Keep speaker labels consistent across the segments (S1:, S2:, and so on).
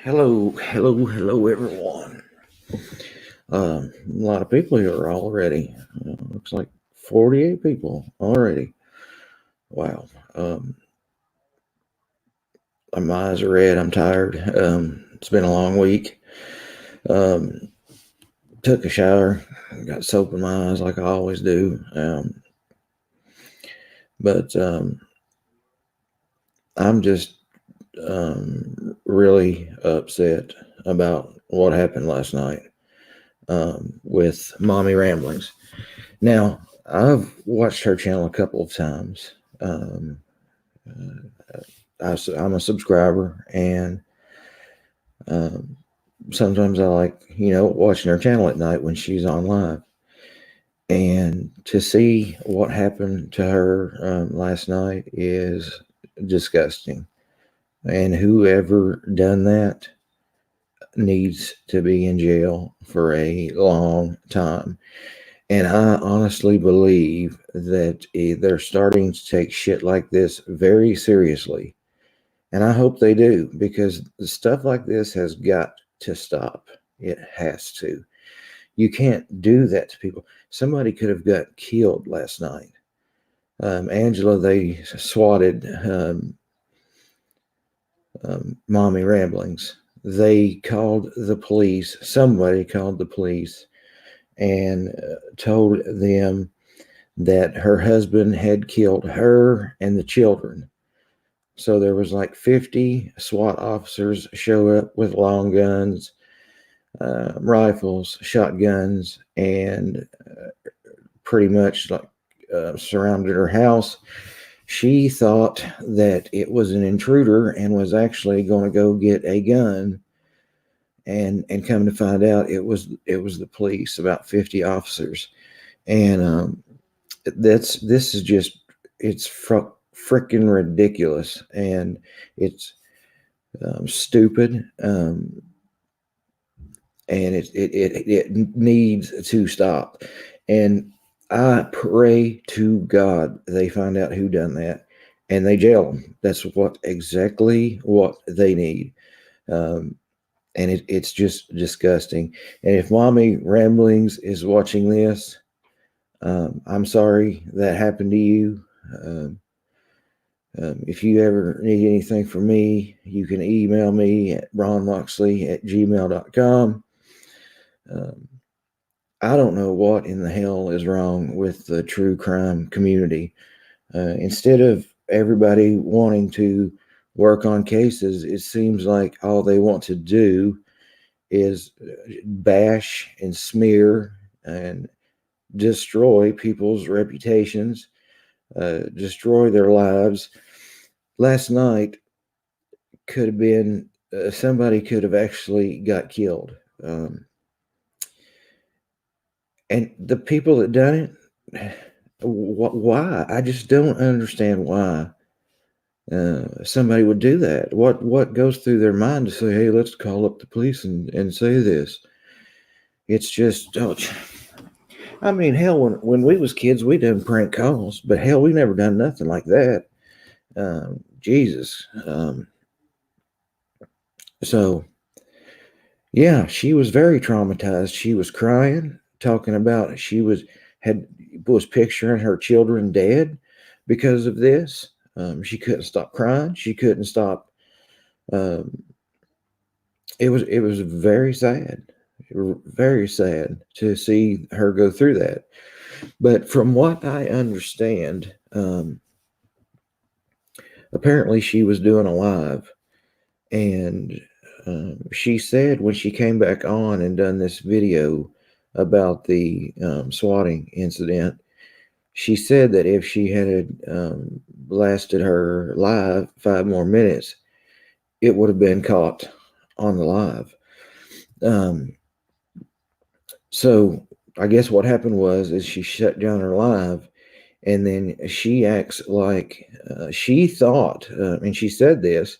S1: Hello, everyone. A lot of people here already. Looks like 48 people already. Wow. My eyes are red. I'm tired. It's been a long week. Um, Took a shower, got soap in my eyes like I always do. But I'm just really upset about what happened last night with Mommy Ramblings. Now, I've watched her channel a couple of times. I'm a subscriber, and um, sometimes I like, watching her channel at night when she's on live. And to see what happened to her last night is disgusting. And whoever done that needs to be in jail for a long time. And I honestly believe that they're starting to take shit like this very seriously. And I hope they do, because stuff like this has got to stop. It has to. You can't do that to people. Somebody could have got killed last night. Angela, they swatted Mommy Ramblings. They called the police. Somebody called the police and told them that her husband had killed her and the children. So there was like 50 SWAT officers show up with long guns, rifles, shotguns, and pretty much like surrounded her house. She thought that it was an intruder and was actually going to go get a gun, and come to find out it was the police, about 50 officers. And this is just, it's freaking ridiculous, and it's stupid, and it needs to stop. And I pray to God they find out who done that and they jail them. That's exactly what they need. Um, and it's just disgusting. And if Mommy Ramblings is watching this, I'm sorry that happened to you. Um, if you ever need anything from me, you can email me at ronmoxley@gmail.com. Um, I don't know what in the hell is wrong with the true crime community. Instead of everybody wanting to work on cases, it seems like all they want to do is bash and smear and destroy people's reputations, destroy their lives. Last night could have been, somebody could have actually got killed. And the people that done it, why? I just don't understand why somebody would do that. What goes through their mind to say, "Hey, let's call up the police and say this"? It's just, oh, I mean, hell, when we was kids, we done prank calls, but hell, we never done nothing like that. Jesus. So yeah, she was very traumatized. She was crying, talking about was picturing her children dead because of this. She couldn't stop crying. She couldn't stop. Um, it was very sad to see her go through that. But from what I understand, apparently she was doing a live, and she said when she came back on and done this video about the swatting incident, she said that if she had blasted her live 5 more minutes, it would have been caught on the live. Um, so I guess what happened is she shut down her live, and then she acts like she thought, and she said this,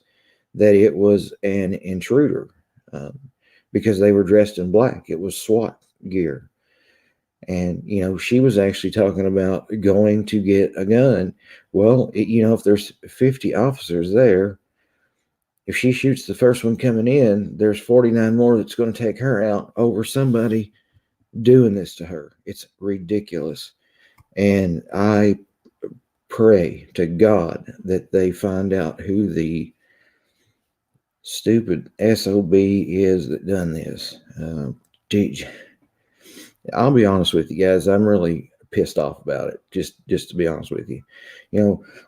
S1: that it was an intruder, um, because they were dressed in black. It was SWAT gear. And, she was actually talking about going to get a gun. Well, if there's 50 officers there, if she shoots the first one coming in, there's 49 more that's going to take her out over somebody doing this to her. It's ridiculous. And I pray to God that they find out who the stupid SOB is that done this. I'll be honest with you guys. I'm really pissed off about it. Just to be honest with you,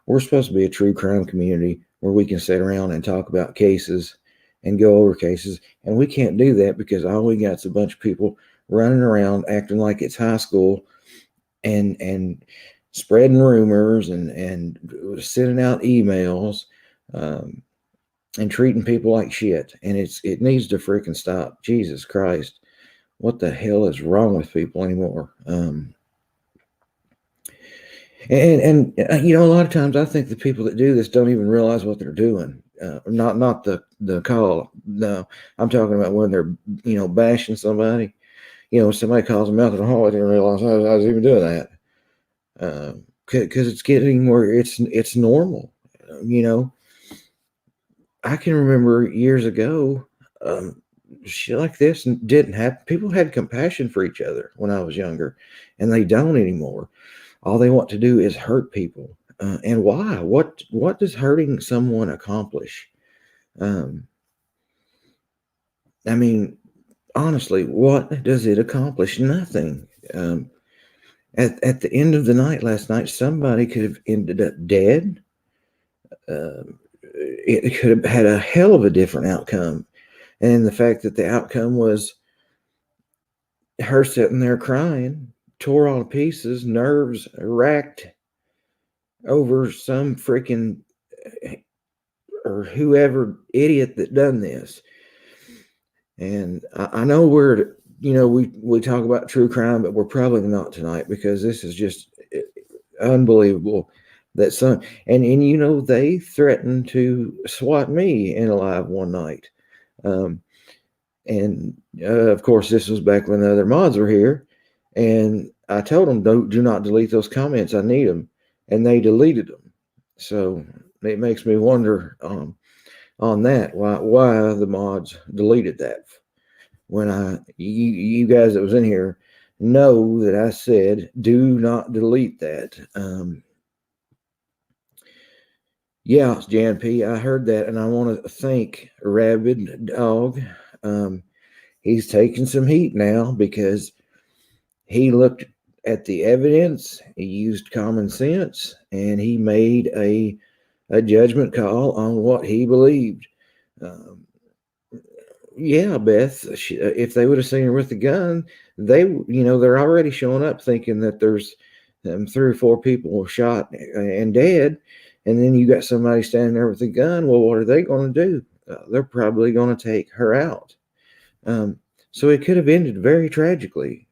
S1: we're supposed to be a true crime community where we can sit around and talk about cases and go over cases, and we can't do that because all we got is a bunch of people running around acting like it's high school and spreading rumors and sending out emails and treating people like shit. And it needs to freaking stop. Jesus Christ. What the hell is wrong with people anymore? And a lot of times I think the people that do this don't even realize what they're doing. Not the call. No, I'm talking about when they're bashing somebody. Somebody calls them out in the hall. I didn't realize I was even doing that. Because it's getting where it's normal. I can remember years ago. Shit like this didn't happen. People had compassion for each other when I was younger, and they don't anymore. All they want to do is hurt people. And why? What does hurting someone accomplish? I mean, honestly, what does it accomplish? Nothing. At the end of the night last night, somebody could have ended up dead. It could have had a hell of a different outcome. And the fact that the outcome was her sitting there crying, tore all to pieces, nerves racked over some freaking or whoever idiot that done this. And I know we talk about true crime, but we're probably not tonight because this is just unbelievable. That some and they threatened to swat me in alive one night. And of course, this was back when the other mods were here. And I told them, do not delete those comments. I need them. And they deleted them. So it makes me wonder on that, why the mods deleted that. When you guys that was in here know that I said, do not delete that. Yeah, Jan P, I heard that. And I want to thank Rabid Dog. He's taking some heat now because he looked at the evidence, he used common sense, and he made a judgment call on what he believed. Yeah, Beth, if they would have seen her with the gun, they're already showing up thinking that there's 3 or 4 people shot and dead, and then you got somebody standing there with a gun. Well, what are they going to do? They're probably going to take her out. So it could have ended very tragically,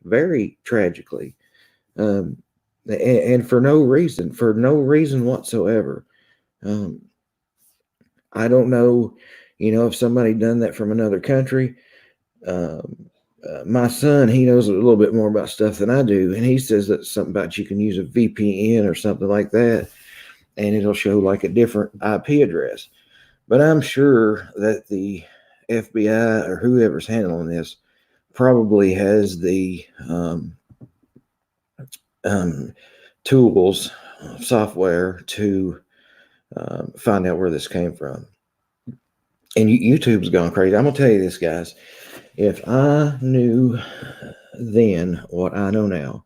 S1: and for no reason whatsoever. I don't know, if somebody done that from another country. My son, he knows a little bit more about stuff than I do, and he says that something about you can use a VPN or something like that, and it'll show like a different IP address. But I'm sure that the FBI or whoever's handling this probably has the tools, software to find out where this came from. And YouTube's gone crazy. I'm going to tell you this, guys. If I knew then what I know now,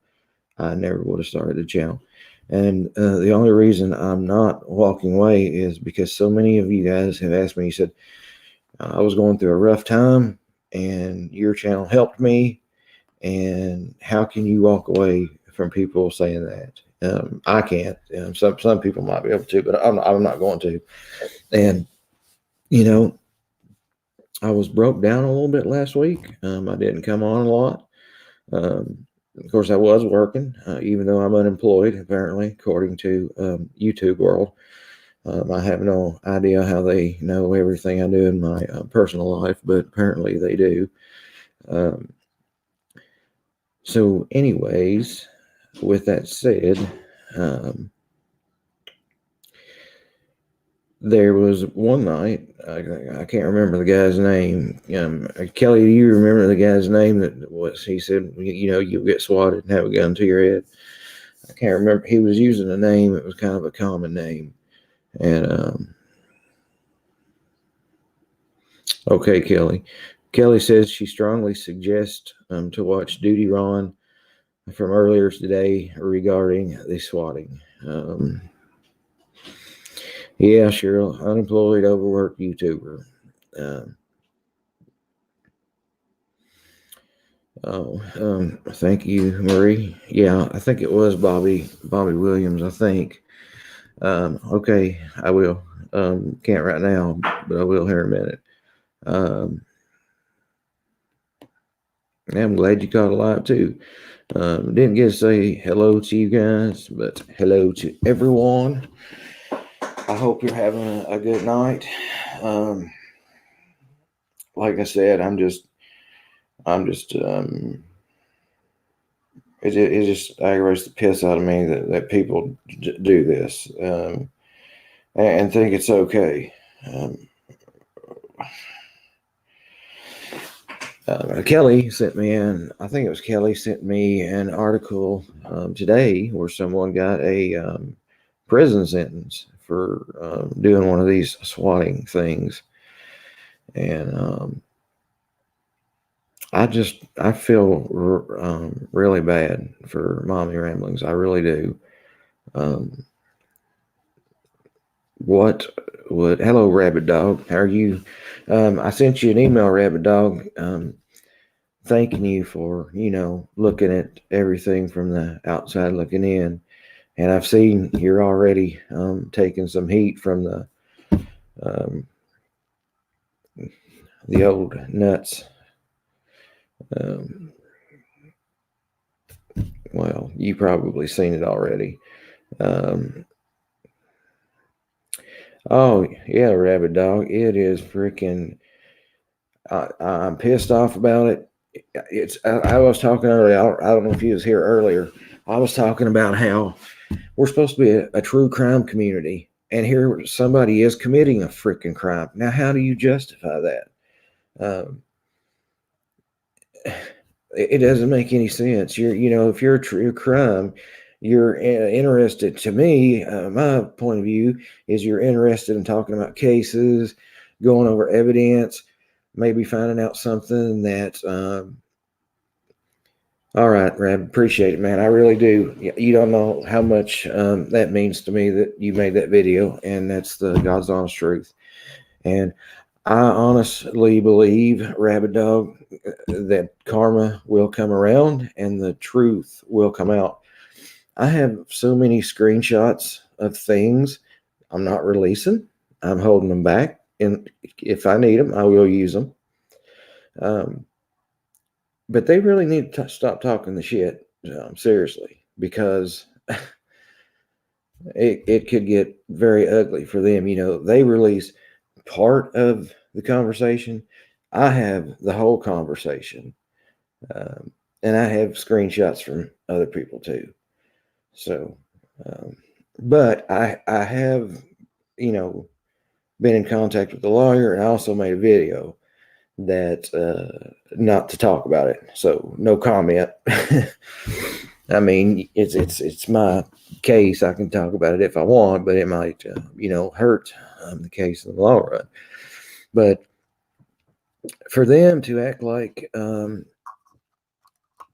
S1: I never would have started the channel. And the only reason I'm not walking away is because so many of you guys have asked me, you said, I was going through a rough time and your channel helped me. And how can you walk away from people saying that? I can't. Some people might be able to, but I'm not going to. And, I was broke down a little bit last week. I didn't come on a lot. Of course, I was working, even though I'm unemployed, apparently, according to YouTube World. I have no idea how they know everything I do in my personal life, but apparently they do. So anyways, with that said, there was one night, I can't remember the guy's name. Kelly, do you remember the guy's name that was, he said, you'll get swatted and have a gun to your head? I can't remember. He was using a name. It was kind of a common name. And, okay, Kelly. Kelly says she strongly suggests to watch Duty Ron from earlier today regarding the swatting. Yeah, Cheryl, unemployed, overworked YouTuber. Thank you, Marie. Yeah, I think it was Bobby Williams, I think. Okay, I will. Can't right now, but I will here in a minute. I'm glad you caught alive too. Didn't get to say hello to you guys, but hello to everyone. I hope you're having a good night. Like I said, it just aggravates the piss out of me that people do this and think it's okay. Kelly sent me I think it was Kelly sent me an article today where someone got a prison sentence for doing one of these swatting things. And I feel really bad for Mommy Ramblings. I really do. Hello, Rabbit Dog. How are you? I sent you an email, Rabbit Dog, thanking you for, looking at everything from the outside looking in. And I've seen you're already taking some heat from the old nuts. Well, you probably seen it already. Oh yeah, Rabbit Dog. It is freaking. I'm pissed off about it. I was talking earlier. I don't know if you was here earlier. I was talking about how we're supposed to be a true crime community, and here somebody is committing a freaking crime. Now, how do you justify that? It doesn't make any sense. If you're a true crime, you're interested. To me, my point of view is you're interested in talking about cases, going over evidence, maybe finding out something that. All right, Rab, appreciate it, man. I really do. You don't know how much that means to me that you made that video, and that's the God's honest truth. And I honestly believe, Rabbit Dog, that karma will come around and the truth will come out. I have so many screenshots of things I'm not releasing. I'm holding them back, and if I need them, I will use them. But they really need to stop talking the shit, seriously, because it could get very ugly for them. They release part of the conversation. I have the whole conversation, and I have screenshots from other people too. So, but I have, been in contact with the lawyer, and I also made a video that not to talk about it. So no comment. I mean, it's my case. I can talk about it if I want, but it might, hurt the case in the long run. But for them to act like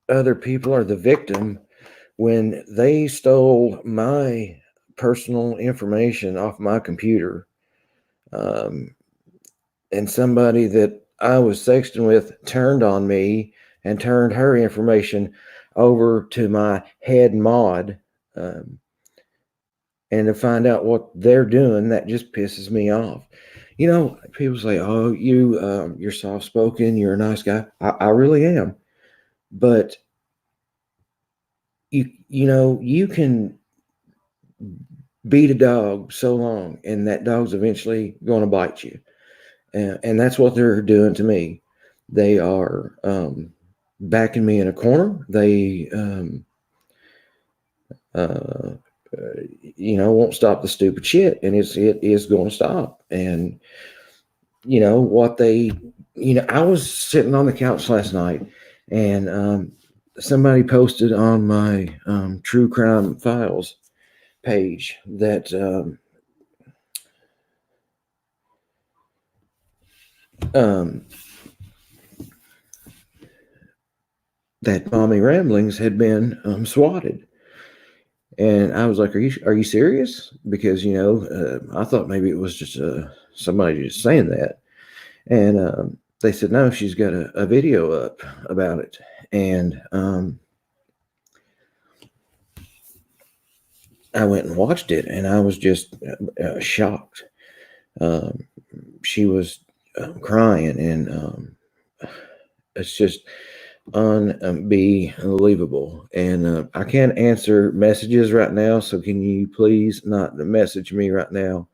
S1: other people are the victim when they stole my personal information off my computer, and somebody that I was sexting with turned on me and turned her information over to my head mod, and to find out what they're doing, that just pisses me off. People say, "Oh, you're soft spoken, you're a nice guy." I really am, but you can beat a dog so long, and that dog's eventually going to bite you. And that's what they're doing to me. They are backing me in a corner. They won't stop the stupid shit, and it is going to stop. And what they, I was sitting on the couch last night, and somebody posted on my True Crime Files page that that Mommy Ramblings had been swatted. And I was like, "Are you serious?" Because I thought maybe it was just somebody just saying that. And they said no, she's got a video up about it. And I went and watched it, and I was just shocked. She was crying, and it's just unbelievable. And I can't answer messages right now, so can you please not message me right now?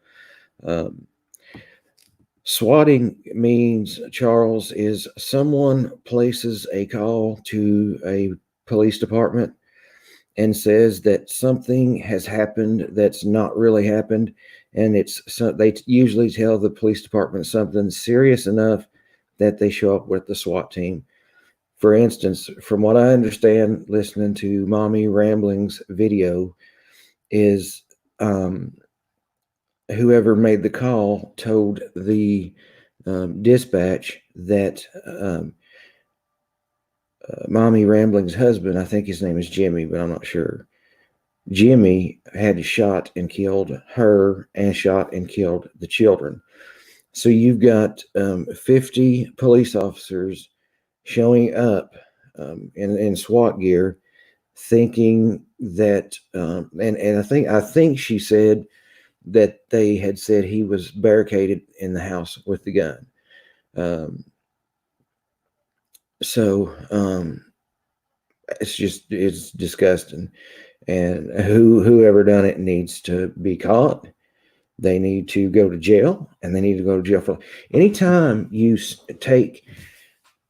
S1: Swatting means, Charles, is someone places a call to a police department and says that something has happened that's not really happened, and they usually tell the police department something serious enough that they show up with the SWAT team. For instance, from what I understand, listening to Mommy Ramblings video, is whoever made the call told the dispatch that Mommy Rambling's husband, I think his name is Jimmy, but I'm not sure. Jimmy had shot and killed her and shot and killed the children. So you've got 50 police officers showing up in SWAT gear, thinking that, and I think she said that they had said he was barricaded in the house with the gun. So it's disgusting, and whoever done it needs to be caught. They need to go to jail, and they need to go to jail for anytime you take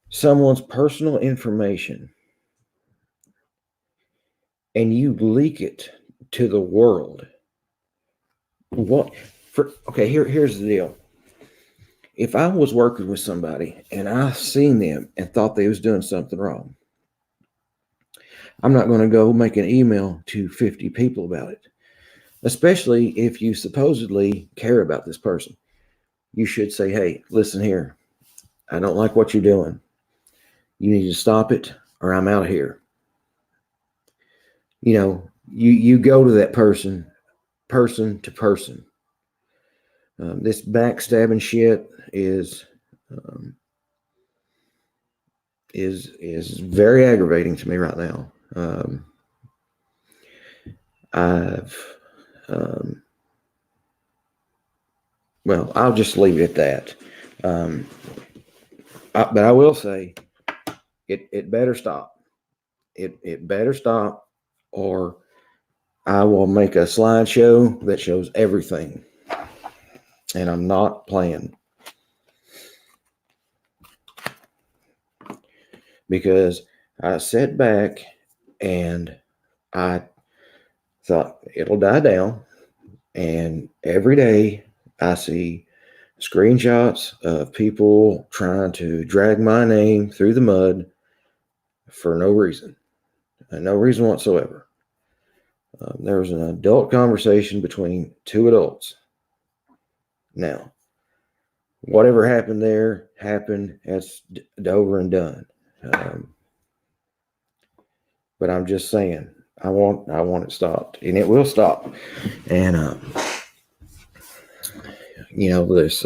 S1: someone's personal information and you leak it to the world. Here's the deal. If I was working with somebody and I seen them and thought they was doing something wrong, I'm not going to go make an email to 50 people about it, especially if you supposedly care about this person. You should say, "Hey, listen here. I don't like what you're doing. You need to stop it, or I'm out of here." You go to that person to person. This backstabbing shit is very aggravating to me right now. Well, I'll just leave it at that. But I will say, it better stop. It better stop, or I will make a slideshow that shows everything. And I'm not playing. Because I sat back and I thought it'll die down. And every day I see screenshots of people trying to drag my name through the mud for no reason. No reason whatsoever. There was an adult conversation between two adults. Now, whatever happened there happened. That's over and done. But I'm just saying, I want it stopped, and it will stop. And this,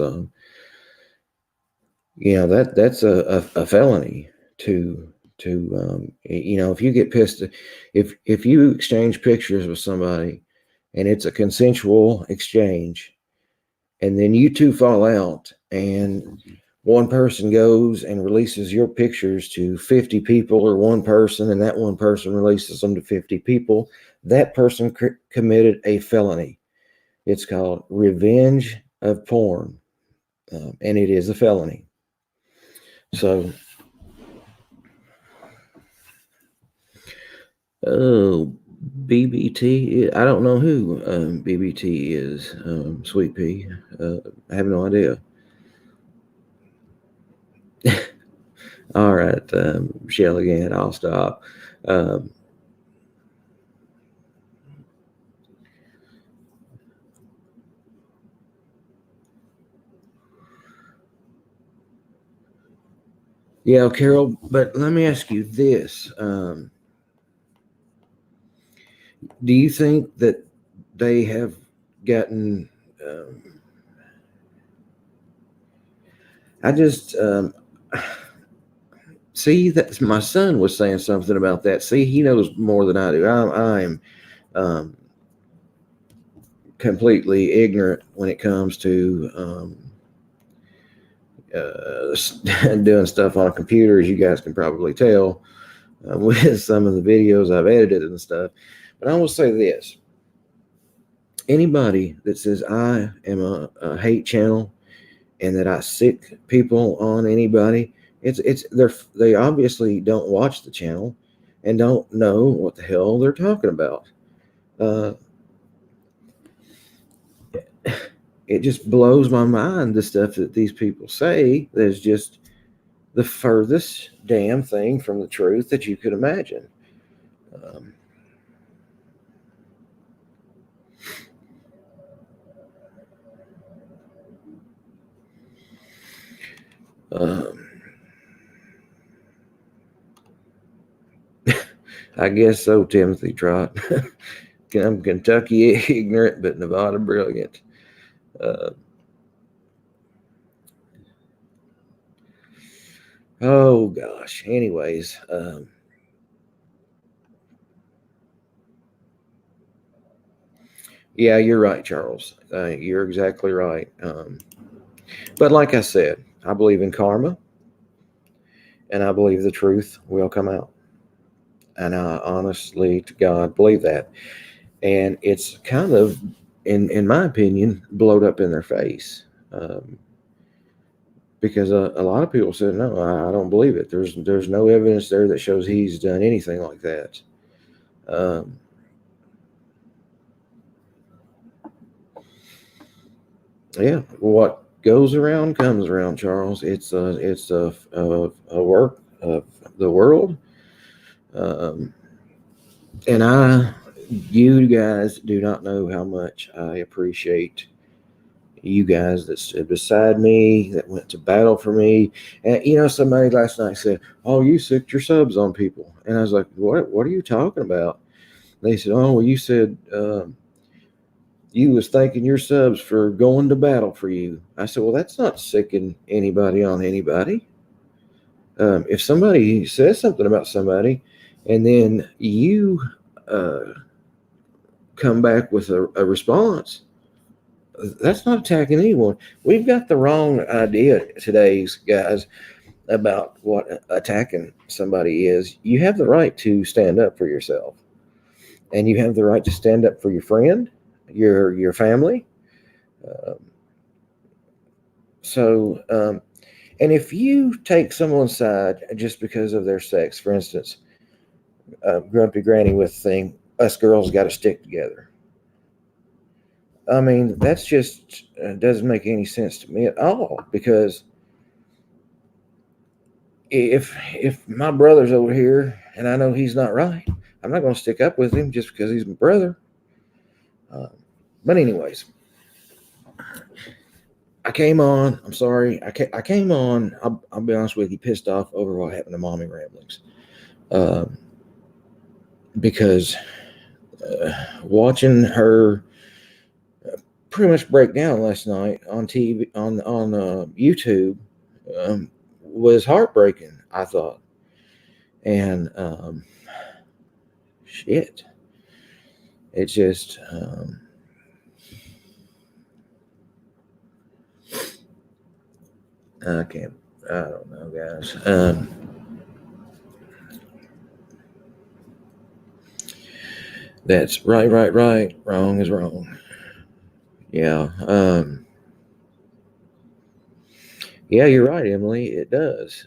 S1: that's a felony to if you get pissed, if you exchange pictures with somebody, and it's a consensual exchange, and then you two fall out, and one person goes and releases your pictures to 50 people, or one person, and that one person releases them to 50 people, that person committed a felony. It's called revenge of porn, and it is a felony. So, oh BBT. I don't know who BBT is. Sweet Pea. I have no idea. All right, Shelly again. I'll stop. Um, yeah, Carol. But let me ask you this: do you think that they have gotten? I just see that my son was saying something about that. See, he knows more than I do. I'm um, completely ignorant when it comes to doing stuff on a computer, as you guys can probably tell with some of the videos I've edited and stuff. But I will say this: anybody that says I am a hate channel and that I sick people on anybody, they obviously don't watch the channel and don't know what the hell they're talking about. Uh, it just blows my mind, the stuff that these people say that is just the furthest damn thing from the truth that you could imagine. Um, um, I guess so, Timothy Trot. I'm Kentucky ignorant, but Nevada brilliant. Uh, oh gosh. Anyways, yeah, you're right, Charles. You're exactly right. But like I said, I believe in karma, and I believe the truth will come out. And I honestly, to God, believe that. And it's kind of, in my opinion, blowed up in their face. Because a lot of people said, no, I don't believe it. There's no evidence there that shows he's done anything like that. Um, yeah, what goes around comes around, Charles. It's a work of the world, um, and you guys do not know how much I appreciate you guys that stood beside me, that went to battle for me. And somebody last night said, "Oh, you sicked your subs on people," and I was like, "What? What are you talking about?" They said, "Oh, well, you said you was thanking your subs for going to battle for you." I said, "Well, that's not sicking anybody on anybody. If somebody says something about somebody, and then you uh, come back with a response, that's not attacking anyone. We've got the wrong idea today's guys about what attacking somebody is. You have the right to stand up for yourself, and you have the right to stand up for your friend, your family. Um, so, and if you take someone's side just because of their sex, for instance, Grumpy Granny with the thing, us girls got to stick together. I mean, that's just doesn't make any sense to me at all. Because if my brother's over here and I know he's not right, I'm not going to stick up with him just because he's my brother. Uh, but anyways, I came on. I'm sorry. I came on. I'll be honest with you, pissed off over what happened to Mommy Ramblings, um, because watching her pretty much break down last night on TV on YouTube was heartbreaking. I thought, and shit, it just I can't. I don't know, guys. That's right, right, right. Wrong is wrong. Yeah. Yeah, you're right, Emily. It does.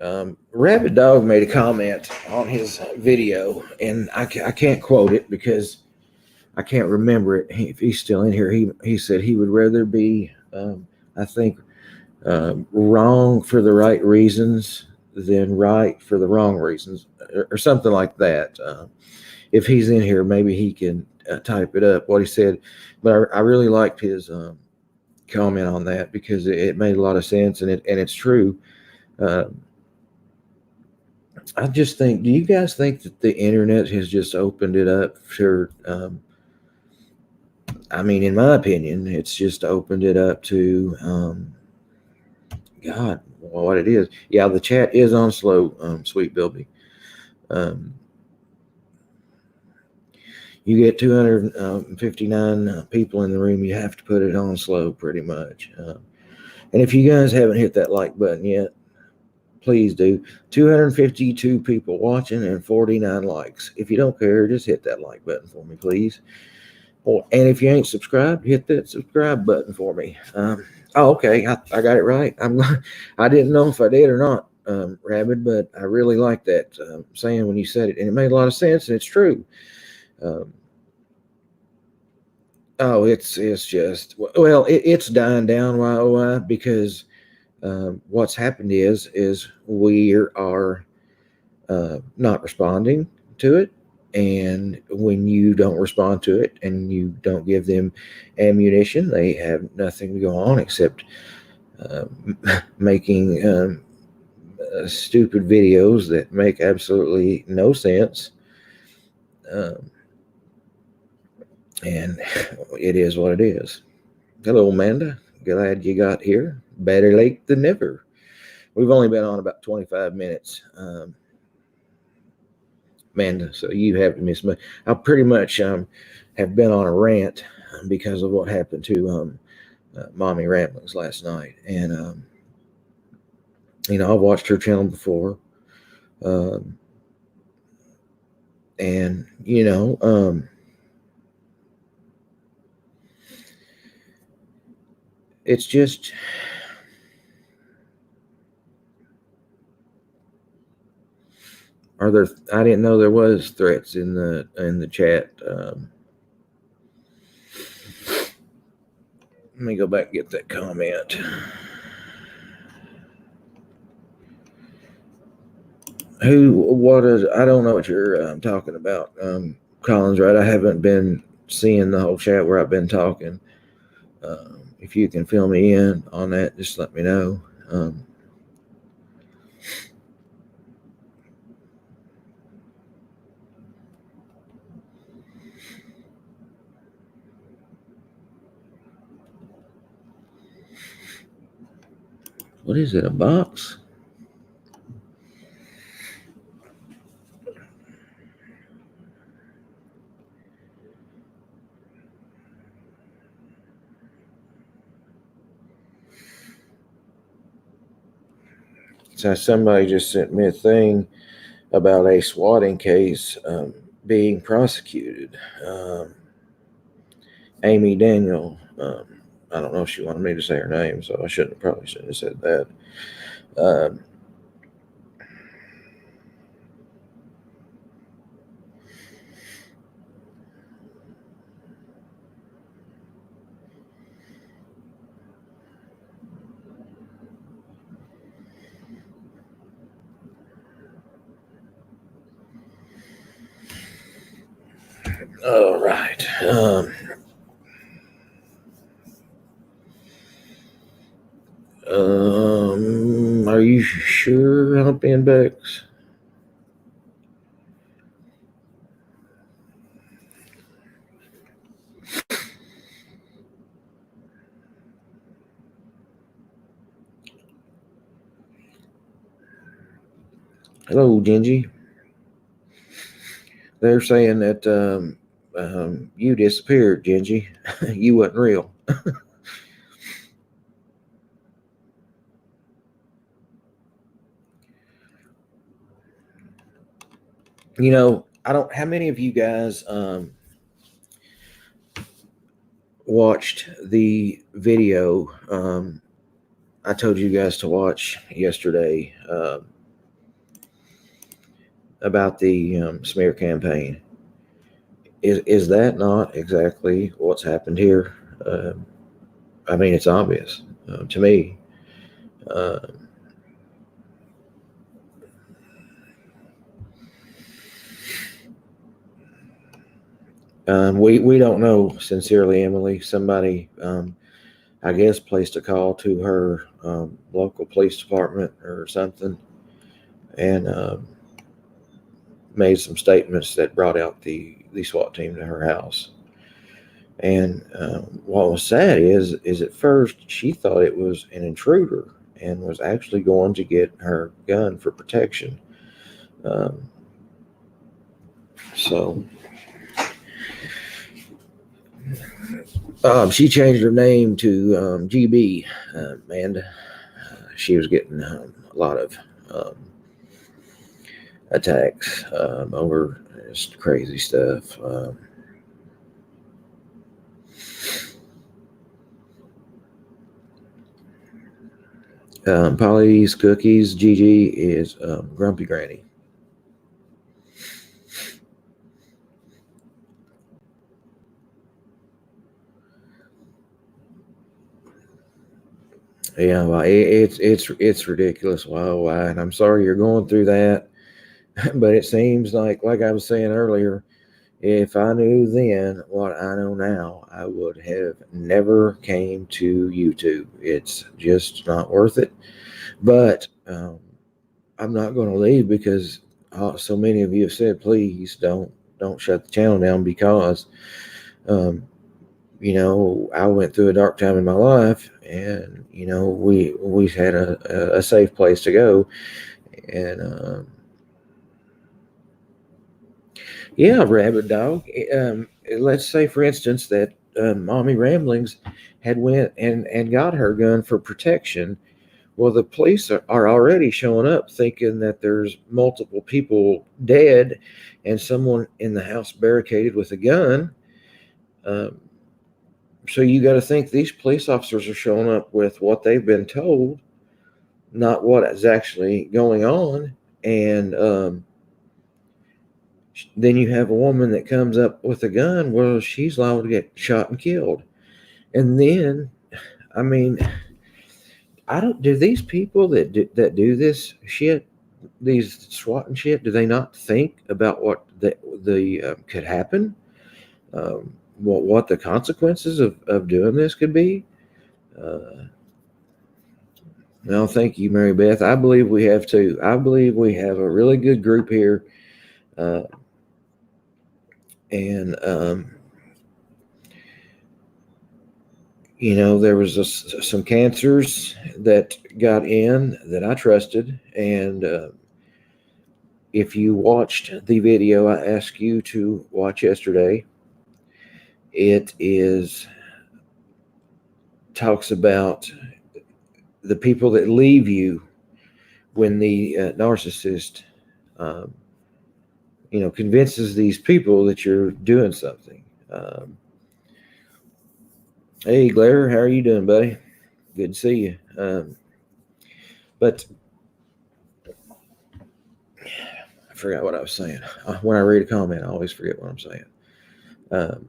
S1: Rabbit Dog made a comment on his video, and I can't quote it because I can't remember it. If he's still in here, he said he would rather be, I think, wrong for the right reasons than right for the wrong reasons, or something like that. If he's in here, maybe he can type it up what he said. But I really liked his comment on that because it made a lot of sense, and it's true. Uh, I just think, do you guys think that the internet has just opened it up for? I mean, in my opinion, it's just opened it up to God, what it is. Yeah, the chat is on slow, Sweet Bilby. You get 259 people in the room, you have to put it on slow pretty much. And if you guys haven't hit that like button yet, please do. 252 people watching and 49 likes. If you don't care, just hit that like button for me, please. And if you ain't subscribed, hit that subscribe button for me. Okay, I got it right. I didn't know if I did or not, Rabbit, but I really like that saying when you said it, and it made a lot of sense, and it's true. It's just, well, it's dying down. Why? Because what's happened is we are not responding to it. And when you don't respond to it and you don't give them ammunition, they have nothing to go on except making stupid videos that make absolutely no sense. And it is what it is. Hello, Amanda. Glad you got here. Better late than never. We've only been on about 25 minutes. Amanda, so you haven't missed much. I pretty much have been on a rant because of what happened to Mommy Ramblings last night. And, I've watched her channel before. And, it's just... I didn't know there was threats in the chat. Let me go back and get that comment. I don't know what you're talking about, Collins, right? I haven't been seeing the whole chat where I've been talking. If you can fill me in on that, just let me know. What is it, a box? So somebody just sent me a thing about a swatting case being prosecuted. Amy Daniel, I don't know if she wanted me to say her name, so I probably shouldn't have said that. All right. Are you sure, Humpy Bex? Hello, Gingy. They're saying that you disappeared, Gingy. You wasn't real. How many of you guys watched the video I told you guys to watch yesterday about the smear campaign. Is that not exactly what's happened here? Uh, I mean, it's obvious to me. Uh, we don't know, sincerely, Emily. Somebody, I guess, placed a call to her local police department or something, and made some statements that brought out the SWAT team to her house. And what was sad is at first she thought it was an intruder and was actually going to get her gun for protection. Um, so she changed her name to GB, and she was getting a lot of um, attacks over just crazy stuff. Polly's Cookies, Gigi is Grumpy Granny. Yeah, well, it's ridiculous. Wow, why? And I'm sorry you're going through that, but it seems like I was saying earlier, if I knew then what I know now, I would have never came to YouTube. It's just not worth it. But I'm not going to leave because so many of you have said, please don't shut the channel down because um, I went through a dark time in my life, and we had a safe place to go, and yeah, Rabbit Dog. Let's say, for instance, that Mommy Ramblings had went and got her gun for protection. Well, the police are already showing up thinking that there's multiple people dead and someone in the house barricaded with a gun. Um, so you got to think these police officers are showing up with what they've been told, not what is actually going on. And then you have a woman that comes up with a gun. Well, she's liable to get shot and killed. And then, I mean, I don't. Do these people that do this shit, these SWAT and shit, do they not think about what the could happen? What the consequences of doing this could be? Uh, no, thank you, Mary Beth. I believe we have too. I believe we have a really good group here, uh, and there was some cancers that got in that I trusted, and if you watched the video I asked you to watch yesterday, it talks about the people that leave you when the narcissist, um, convinces these people that you're doing something. Hey, Blair, how are you doing, buddy? Good to see you. But I forgot what I was saying. When I read a comment, I always forget what I'm saying. Um,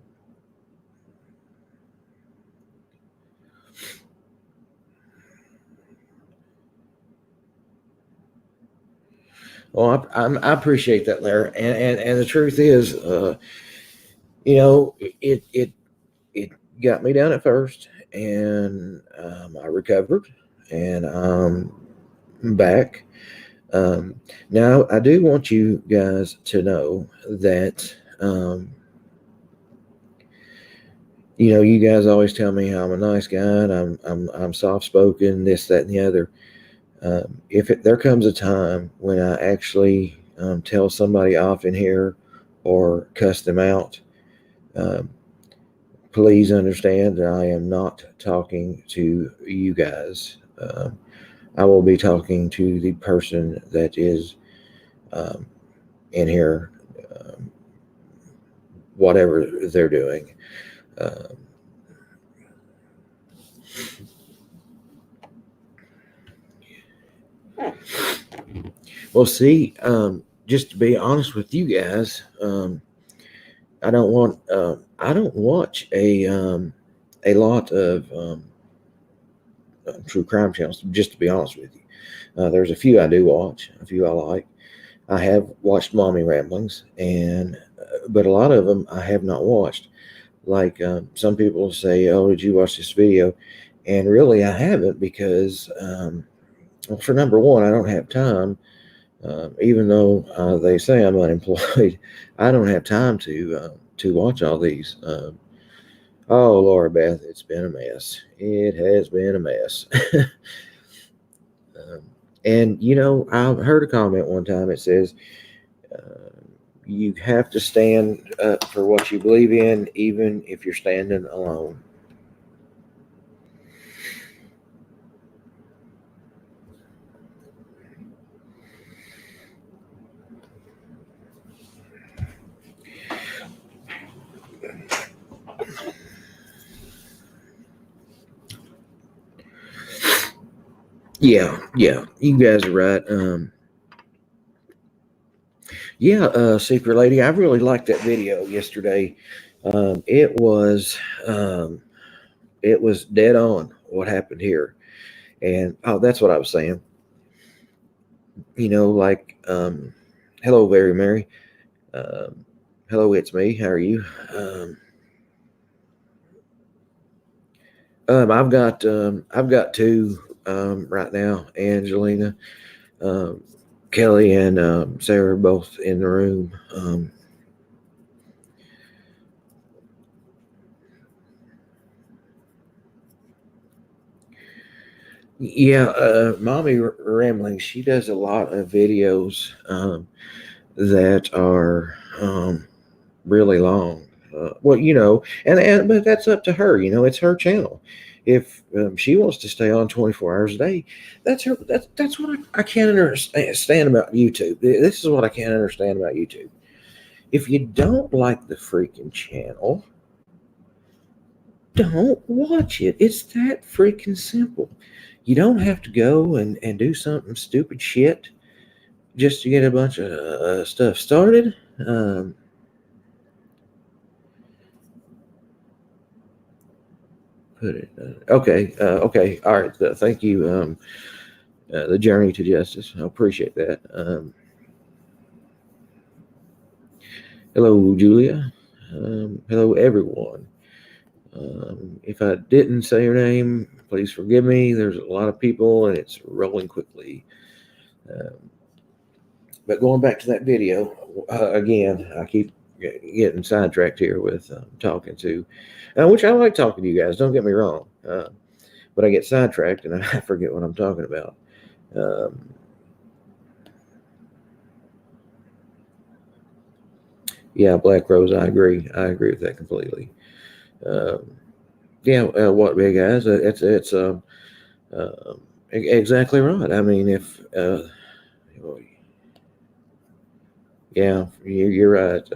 S1: well, I appreciate that, Larry. And the truth is, it got me down at first, and I recovered, and I'm back. Now, I do want you guys to know that, you guys always tell me how I'm a nice guy and I'm soft spoken, this, that, and the other. If there comes a time when I actually tell somebody off in here or cuss them out, um, please understand that I am not talking to you guys. I will be talking to the person that is um, in here, um, whatever they're doing. Um, well, see, just to be honest with you guys, I don't want. I don't watch a lot of true crime channels. Just to be honest with you, there's a few I do watch, a few I like. I have watched Mommy Ramblings, and but a lot of them I have not watched. Like some people say, "Oh, did you watch this video?" And really, I haven't because, well, for number one, I don't have time. Even though they say I'm unemployed, I don't have time to watch all these. Oh, Laura Beth, it's been a mess. It has been a mess. um, and I heard a comment one time. It says you have to stand up for what you believe in, even if you're standing alone. Yeah, you guys are right. Secret Lady, I really liked that video yesterday. It was dead on what happened here, and that's what I was saying. Like, hello, very Mary. Um, Hello, it's me. How are you? I've got two right now. Angelina, um, Kelly, and Sarah are both in the room. Mommy Rambling. She does a lot of videos that are really long. But that's up to her. It's her channel. If she wants to stay on 24 hours a day, that's her. That's what I can't understand about YouTube. This is what I can't understand about YouTube. If you don't like the freaking channel, don't watch it. It's that freaking simple. You don't have to go and do something stupid shit just to get a bunch of stuff started. Put it. Okay. Okay. All right. Thank you. The Journey to Justice. I appreciate that. Hello, Julia. Hello, everyone. If I didn't say your name, please forgive me. There's a lot of people, and it's rolling quickly. But going back to that video, again, I keep getting sidetracked here with talking to, which I like talking to you guys. Don't get me wrong, but I get sidetracked and I forget what I'm talking about. Yeah, Black Rose, I agree. I agree with that completely. What big guys? It's exactly right. I mean, if yeah, you're right.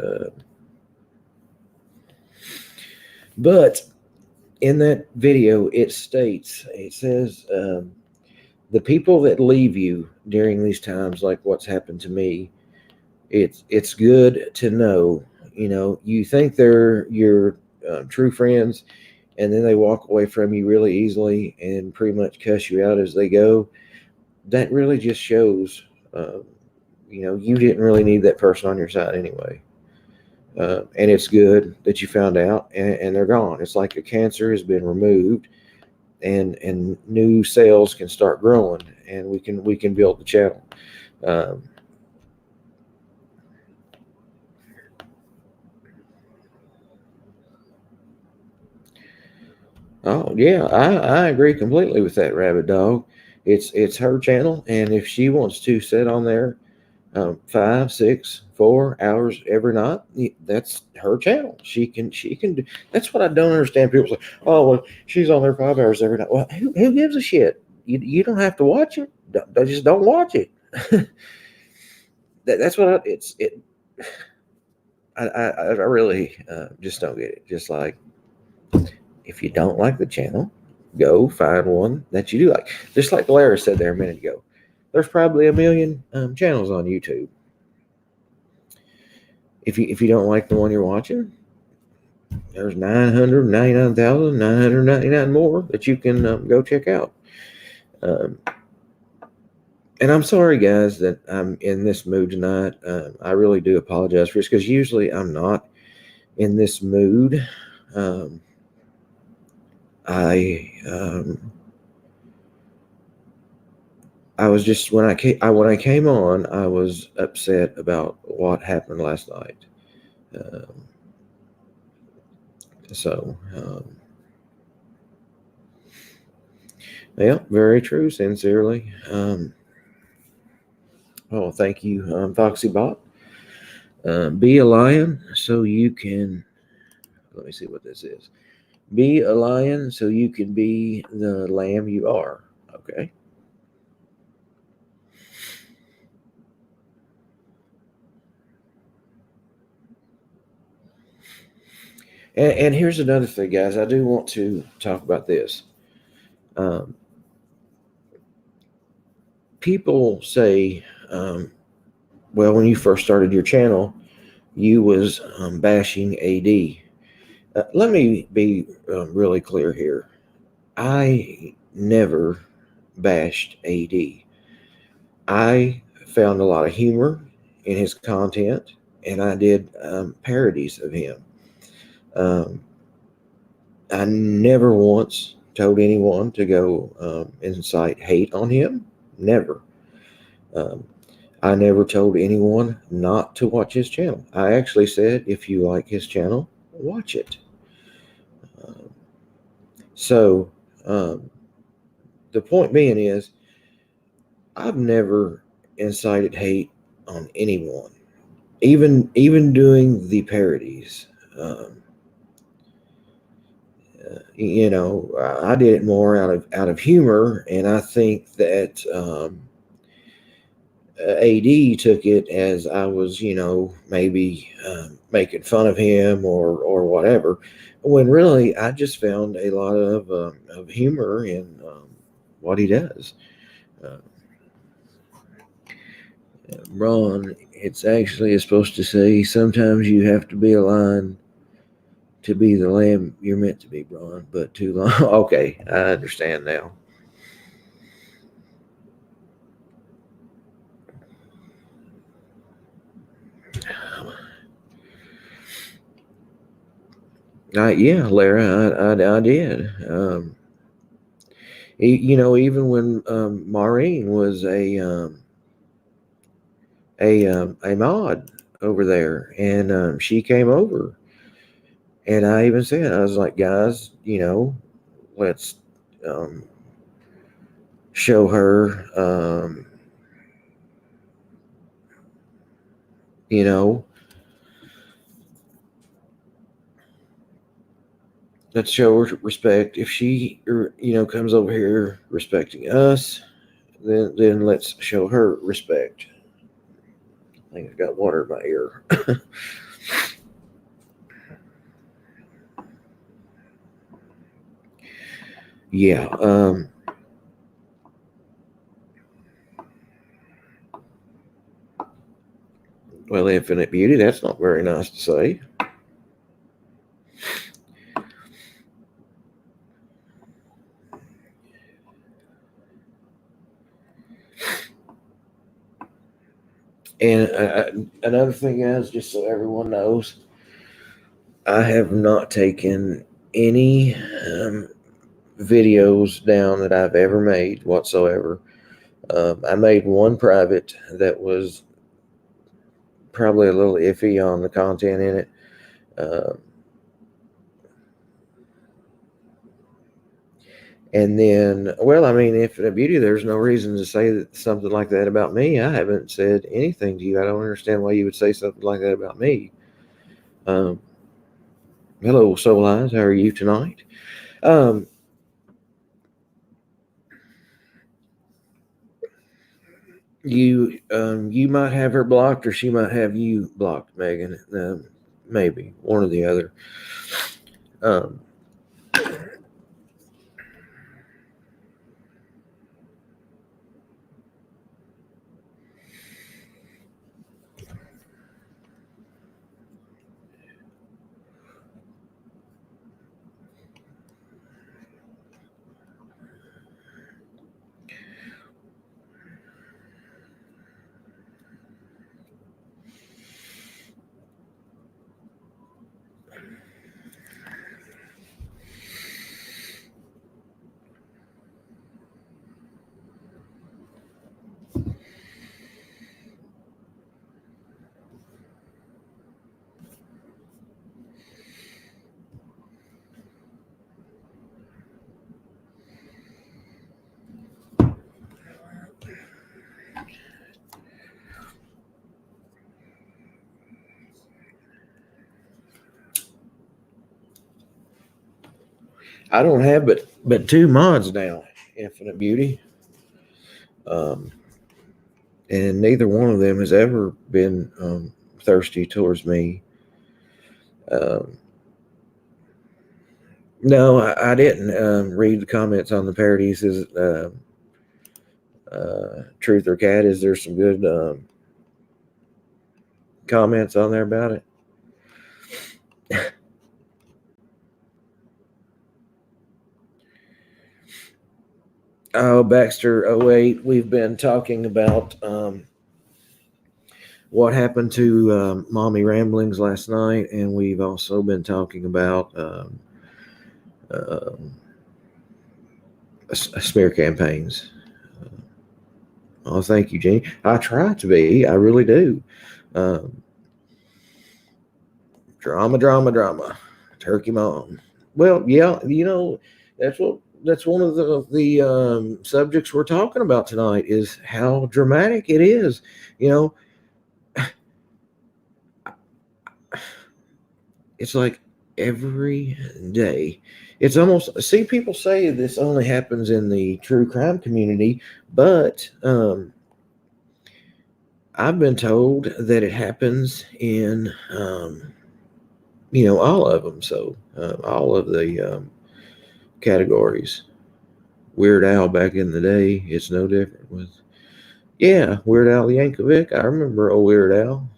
S1: But in that video, it says the people that leave you during these times, like what's happened to me, it's good to know. You think they're your true friends, and then they walk away from you really easily and pretty much cuss you out as they go. That really just shows, you didn't really need that person on your side anyway. And it's good that you found out, and they're gone. It's like a cancer has been removed, and new cells can start growing, and we can build the channel. Oh yeah, I agree completely with that, Rabbit Dog. It's her channel, and if she wants to sit on there 5, 6, 4 hours every night, that's her channel. She can do. That's what I don't understand. People say, "Oh, well, she's on there 5 hours every night." Well, who gives a shit? You don't have to watch it. Just don't watch it. That's what it's it. I really just don't get it. Just like, if you don't like the channel, go find one that you do like. Just like Lara said there a minute ago, there's probably a million channels on YouTube. if you don't like the one you're watching, there's 999,999 more that you can go check out. Um, and I'm sorry, guys, that I'm in this mood tonight. I really do apologize for this because usually I'm not in this mood. Um, I was just when I came on, I was upset about what happened last night. Um, so, yeah, very true. Sincerely. Oh, thank you, FoxyBot. Be a lion so you can. Let me see what this is. Be a lion so you can be the lamb you are. Okay. And here's another thing, guys. I do want to talk about this. Um, People say, well, when you first started your channel, you was bashing AD. Let me be really clear here. I never bashed AD. I found a lot of humor in his content, and I did parodies of him. Um, I never once told anyone to go incite hate on him. Never. Um, I never told anyone not to watch his channel. I actually said, if you like his channel, watch it. Um, so, um, the point being is, I've never incited hate on anyone, even doing the parodies. Um, I did it more out of humor, and I think that AD took it as I was, maybe making fun of him or whatever. When really, I just found a lot of humor in what he does. Uh, Ron, it's actually supposed to say sometimes you have to be a lion to be the lamb you're meant to be, Ron, but too long. Okay, I understand now. Yeah, Lara, I did. Even when Maureen was a mod over there, and she came over, and I even said, I was like, guys, let's um, show her, you know, let's show her respect. If she, comes over here respecting us, then let's show her respect. I think I've got water in my ear. Yeah. Well, Infinite Beauty, that's not very nice to say. And another thing is, just so everyone knows, I have not taken any videos down that I've ever made whatsoever. I made one private that was probably a little iffy on the content in it. Uh, and then, well, I mean, Infinite Beauty, there's no reason to say something like that about me. I haven't said anything to you. I don't understand why you would say something like that about me. Um, Hello, Soul Eyes. How are you tonight? Um, you might have her blocked, or she might have you blocked, Megan. Maybe one or the other. Um, I don't have but two mods now, Infinite Beauty. And neither one of them has ever been thirsty towards me. Um, no, I didn't read the comments on the parodies. Is Truth or Cat? Is there some good comments on there about it? Oh, Baxter 08, we've been talking about what happened to Mommy Ramblings last night, and we've also been talking about smear campaigns. Oh, thank you, Jenny. I try to be. I really do. Drama. Turkey Mom. Well, yeah, that's one of the subjects we're talking about tonight is how dramatic it is. It's like every day. It's almost, see, people say this only happens in the true crime community, but I've been told that it happens in all of them. So all of the categories. Weird Al back in the day, it's no different with Weird Al Yankovic. I remember old Weird Al.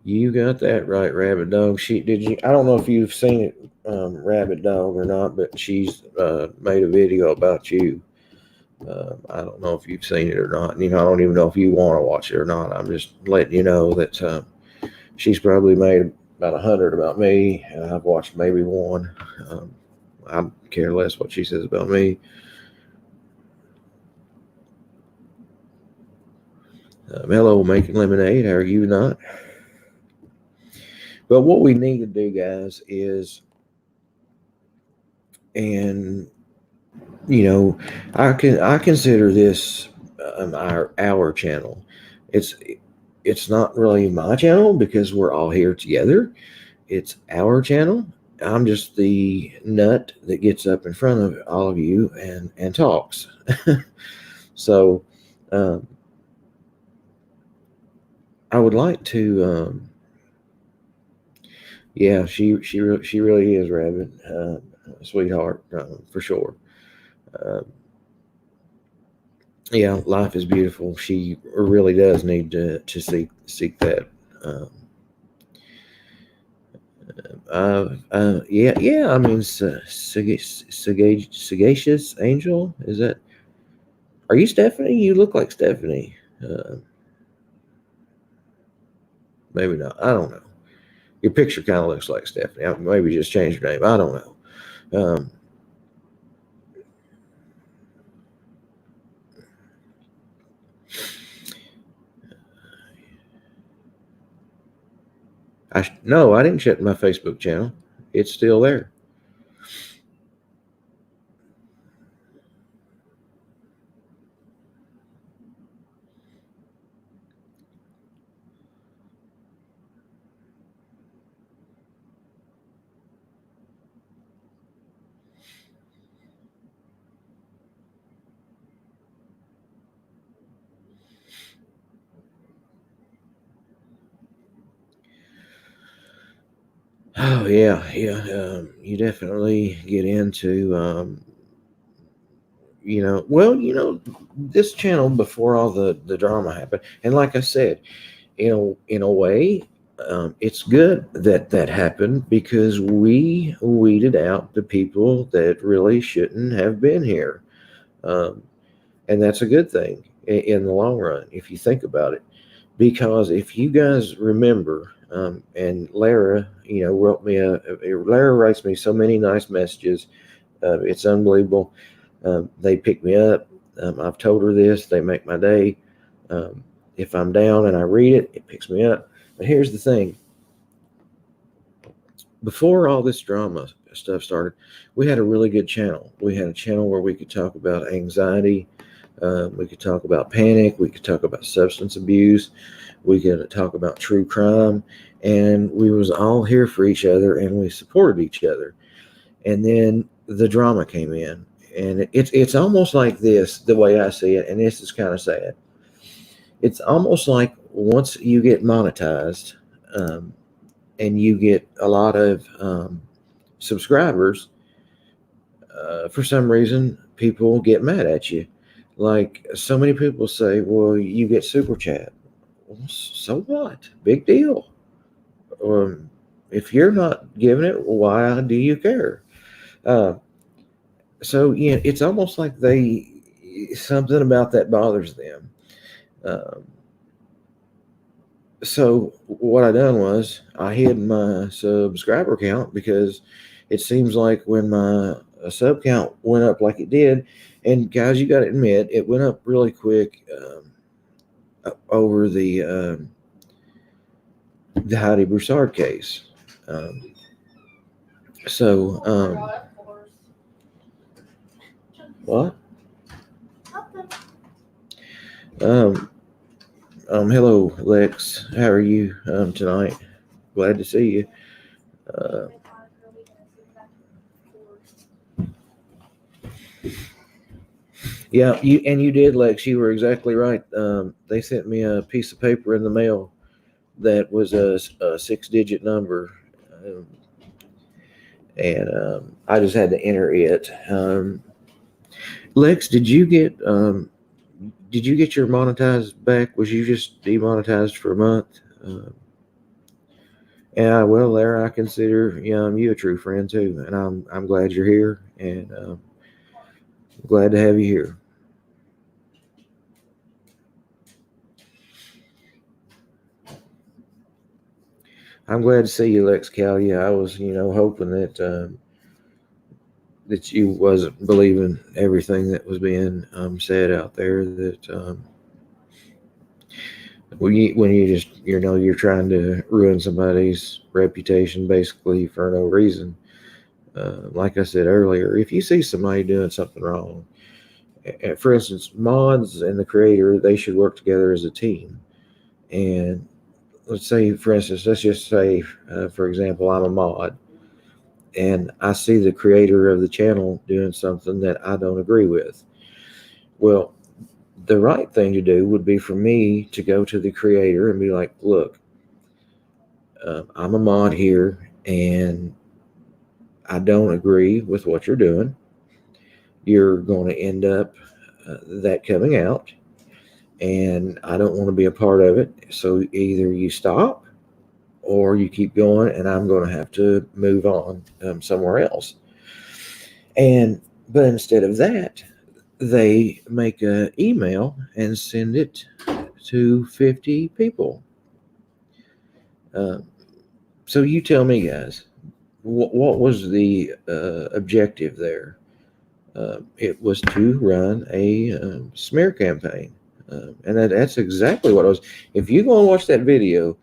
S1: You got that right, Rabbit Dog. I don't know if you've seen it, Rabbit Dog, or not, but she's made a video about you. I don't know if you've seen it or not. I don't even know if you want to watch it or not. I'm just letting you know that she's probably made about 100 about me, and I've watched maybe one. I care less what she says about me. Hello, Making Lemonade. How are you not? But what we need to do, guys, is, and I consider this our channel. It's not really my channel because we're all here together. It's our channel. I'm just the nut that gets up in front of all of you and talks. So I would like to. Yeah, she really is, Rabbit, sweetheart, for sure. Yeah, life is beautiful. She really does need to seek that. Yeah. I mean, sagacious angel. Is that? Are you Stephanie? You look like Stephanie. Maybe not. I don't know. Your picture kind of looks like Stephanie. Maybe just change your name. I don't know. No, I didn't shut my Facebook channel. It's still there. Oh yeah. You definitely get into this channel before all the drama happened, and like I said, in a way, it's good that happened because we weeded out the people that really shouldn't have been here, and that's a good thing in the long run if you think about it. Because if you guys remember, and Lara, wrote me Lara writes me so many nice messages. It's unbelievable. They pick me up. I've told her this. They make my day. If I'm down and I read it, it picks me up. But here's the thing. Before all this drama stuff started, we had a really good channel. We had a channel where we could talk about anxiety, we could talk about panic, we could talk about substance abuse, we could talk about true crime, and we was all here for each other, and we supported each other. And then the drama came in, and it's almost like this, the way I see it, and this is kind of sad. It's almost like once you get monetized, um, and you get a lot of subscribers, for some reason, people get mad at you. Like so many people say, well, you get super chat. Well, so what? Big deal. Um, if you're not giving it, why do you care? Uh, so yeah, it's almost like something about that bothers them. Um, so what I done was I hid my subscriber count, because it seems like when my sub count went up like it did, and guys, you got to admit it went up really quick, over the Heidi Broussard case. Um, so what? Um, hello, Lex. How are you tonight? Glad to see you. Uh, yeah, you did, Lex. You were exactly right. They sent me a piece of paper in the mail that was a six-digit number, um, and I just had to enter it. Lex, did you get your monetized back? Was you just demonetized for a month? Yeah, well, there I consider you a true friend too, and I'm glad you're here, and glad to have you here. I'm glad to see you, Lex Calia. I was, hoping that you wasn't believing everything that was being said out there. That when you just you're trying to ruin somebody's reputation basically for no reason. Like I said earlier, if you see somebody doing something wrong, for instance, mods and the creator, they should work together as a team. And let's say, for instance, let's just say, for example, I'm a mod, and I see the creator of the channel doing something that I don't agree with. Well, the right thing to do would be for me to go to the creator and be like, look, I'm a mod here, and I don't agree with what you're doing. You're going to end up that coming out, and I don't want to be a part of it. So either you stop or you keep going, and I'm going to have to move on somewhere else. But instead of that, they make an email and send it to 50 people. So you tell me, guys, what was the objective there? It was to run a smear campaign. And that's exactly what I was. If you go and watch that video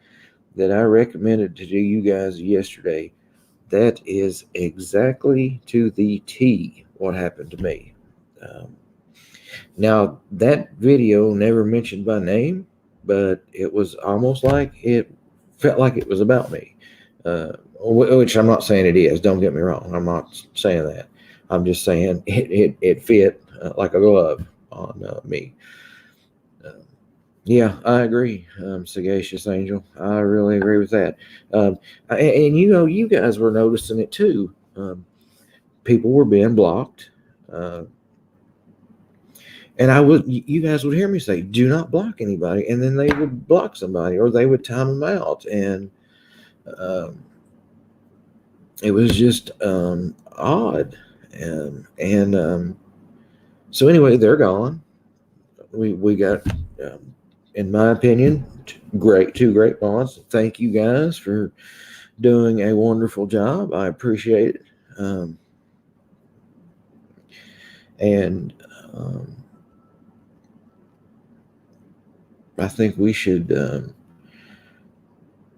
S1: that I recommended to you guys yesterday, that is exactly to the T what happened to me. Now, that video never mentioned my name, but it was almost like it felt like it was about me, which I'm not saying it is. Don't get me wrong. I'm not saying that. I'm just saying it fit like a glove on me. Yeah, I agree, Sagacious Angel. I really agree with that. And you guys were noticing it too. People were being blocked. And you guys would hear me say, do not block anybody. And then they would block somebody, or they would time them out. And it was just odd. So anyway, they're gone. We got, in my opinion, two great mods. Thank you guys for doing a wonderful job. I appreciate it. And I think we should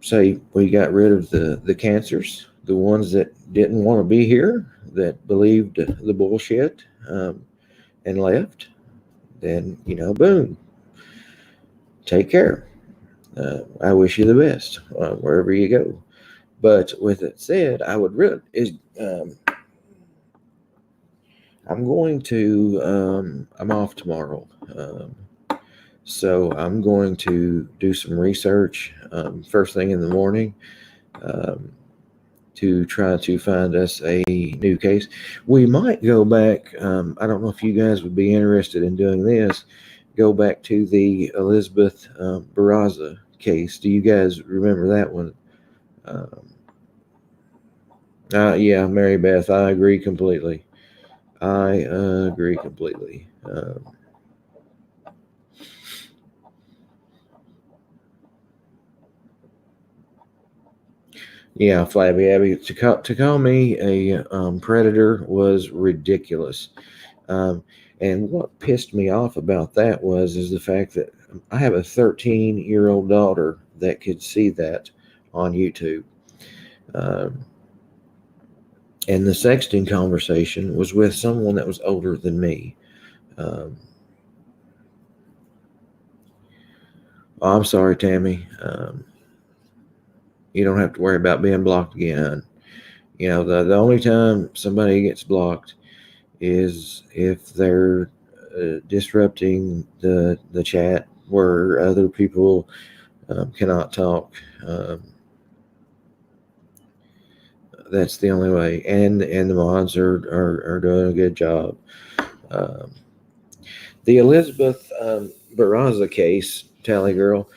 S1: say we got rid of the cancers, the ones that didn't want to be here, that believed the bullshit, and left, then, boom, take care. I wish you the best wherever you go. But with it said, I would really I'm going to I'm off tomorrow, so I'm going to do some research first thing in the morning, to try to find us a new case. We might go back. I don't know if you guys would be interested in doing this. Go back to the Elizabeth Barraza case. Do you guys remember that one? Yeah, Mary Beth, I agree completely. I agree completely. Yeah, Flabby Abby. To call me a predator was ridiculous. And what pissed me off about that is the fact that I have a 13-year-old daughter that could see that on YouTube. And the sexting conversation was with someone that was older than me. I'm sorry, Tammy. You don't have to worry about being blocked again. The only time somebody gets blocked is if they're disrupting the chat where other people cannot talk. That's the only way, and the mods are doing a good job. The Elizabeth Barraza case, Tally Girl,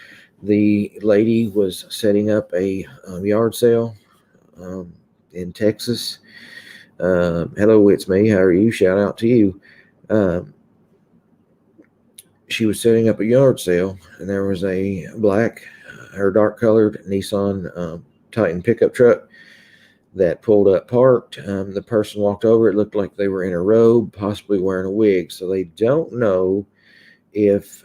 S1: the lady was setting up a yard sale in Texas. Hello, it's me. How are you? Shout out to you. She was setting up a yard sale, and there was a black or dark colored Nissan Titan pickup truck that pulled up parked. The person walked over. It looked like they were in a robe, possibly wearing a wig. So they don't know if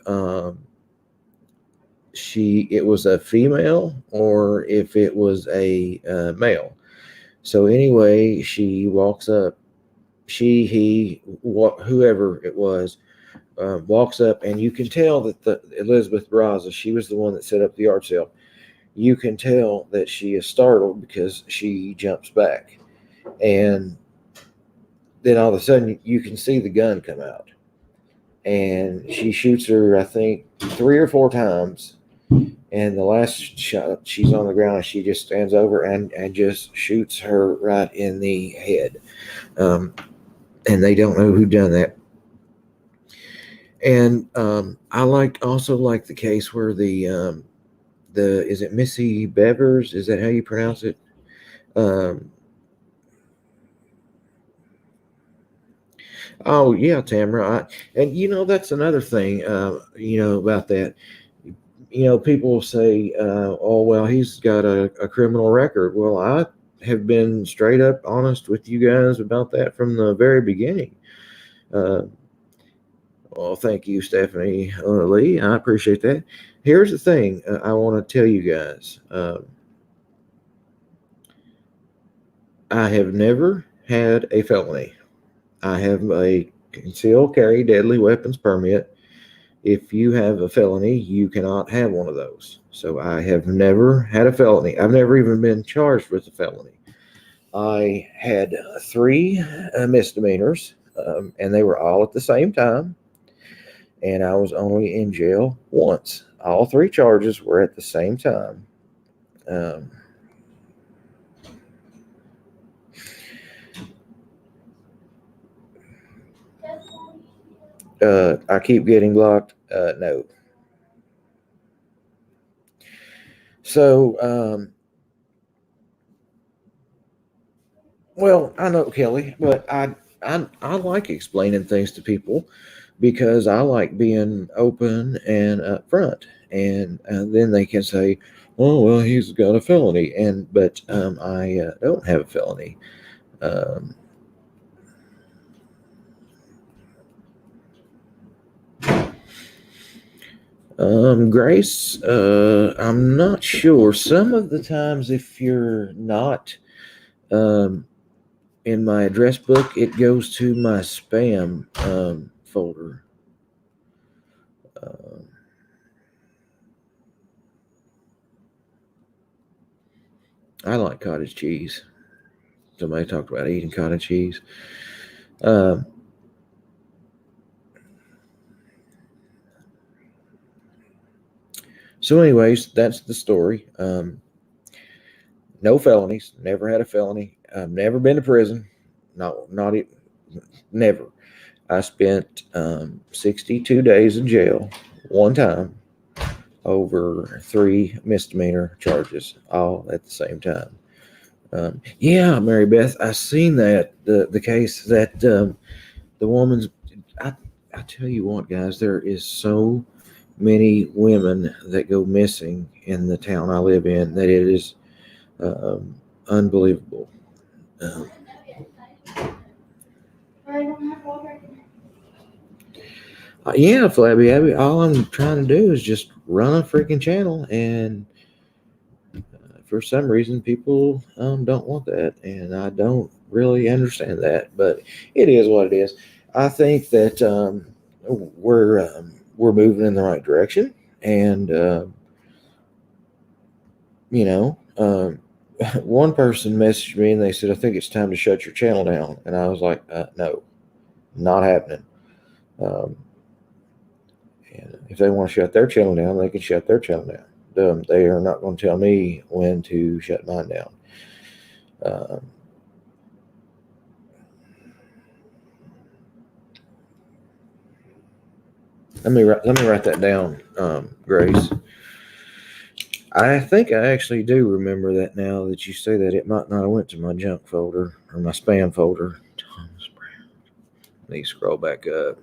S1: it was a female or if it was a male. So anyway, she walks up. Whoever it was, walks up, and you can tell that the Elizabeth Barraza, she was the one that set up the yard sale. You can tell that she is startled because she jumps back, and then all of a sudden you can see the gun come out, and she shoots her, I think, 3 or 4 times, and the last shot, she's on the ground, and she just stands over and just shoots her right in the head. And they don't know who done that. And I also like the case where is it Missy Bevers? Is that how you pronounce it? Oh yeah, Tamara. And that's another thing. About that. People say, "Oh well, he's got a criminal record." Well, I have been straight up honest with you guys about that from the very beginning. Well, thank you, Stephanie Lee. I appreciate that. Here's the thing I want to tell you guys. I have never had a felony. I have a concealed carry deadly weapons permit. If you have a felony, you cannot have one of those. So I have never had a felony. I've never even been charged with a felony. I had 3 misdemeanors, and they were all at the same time. And I was only in jail once. All 3 charges were at the same time. I keep getting blocked. No. So, well, I know, Kelly, but I like explaining things to people because I like being open and upfront, and then they can say, "Oh, well, he's got a felony," but I don't have a felony. Grace, I'm not sure. Some of the times, if you're not In my address book, it goes to my spam folder. I like cottage cheese. Somebody talked about eating cottage cheese. So, anyways, that's the story. No felonies. Never had a felony. I've never been to prison. Not even. Never. I spent 62 days in jail one time over 3 misdemeanor charges, all at the same time. Yeah, Mary Beth, I seen that the case that the woman's. I tell you what, guys, there is so many women that go missing in the town I live in that it is unbelievable. Um, yeah, Flabby Abby. All I'm trying to do is just run a freaking channel, and for some reason, people don't want that, and I don't really understand that. But it is what it is. I think that we're moving in the right direction, and you know. One person messaged me and they said, "I think it's time to shut your channel down," and I was like, "No, not happening." Um, And if they want to shut their channel down, they can shut their channel down. They are not going to tell me when to shut mine down. Let me write that down, Grace. I think I actually do remember that now that you say that. It might not have went to my junk folder or my spam folder. Thomas Brown. Let me scroll back up.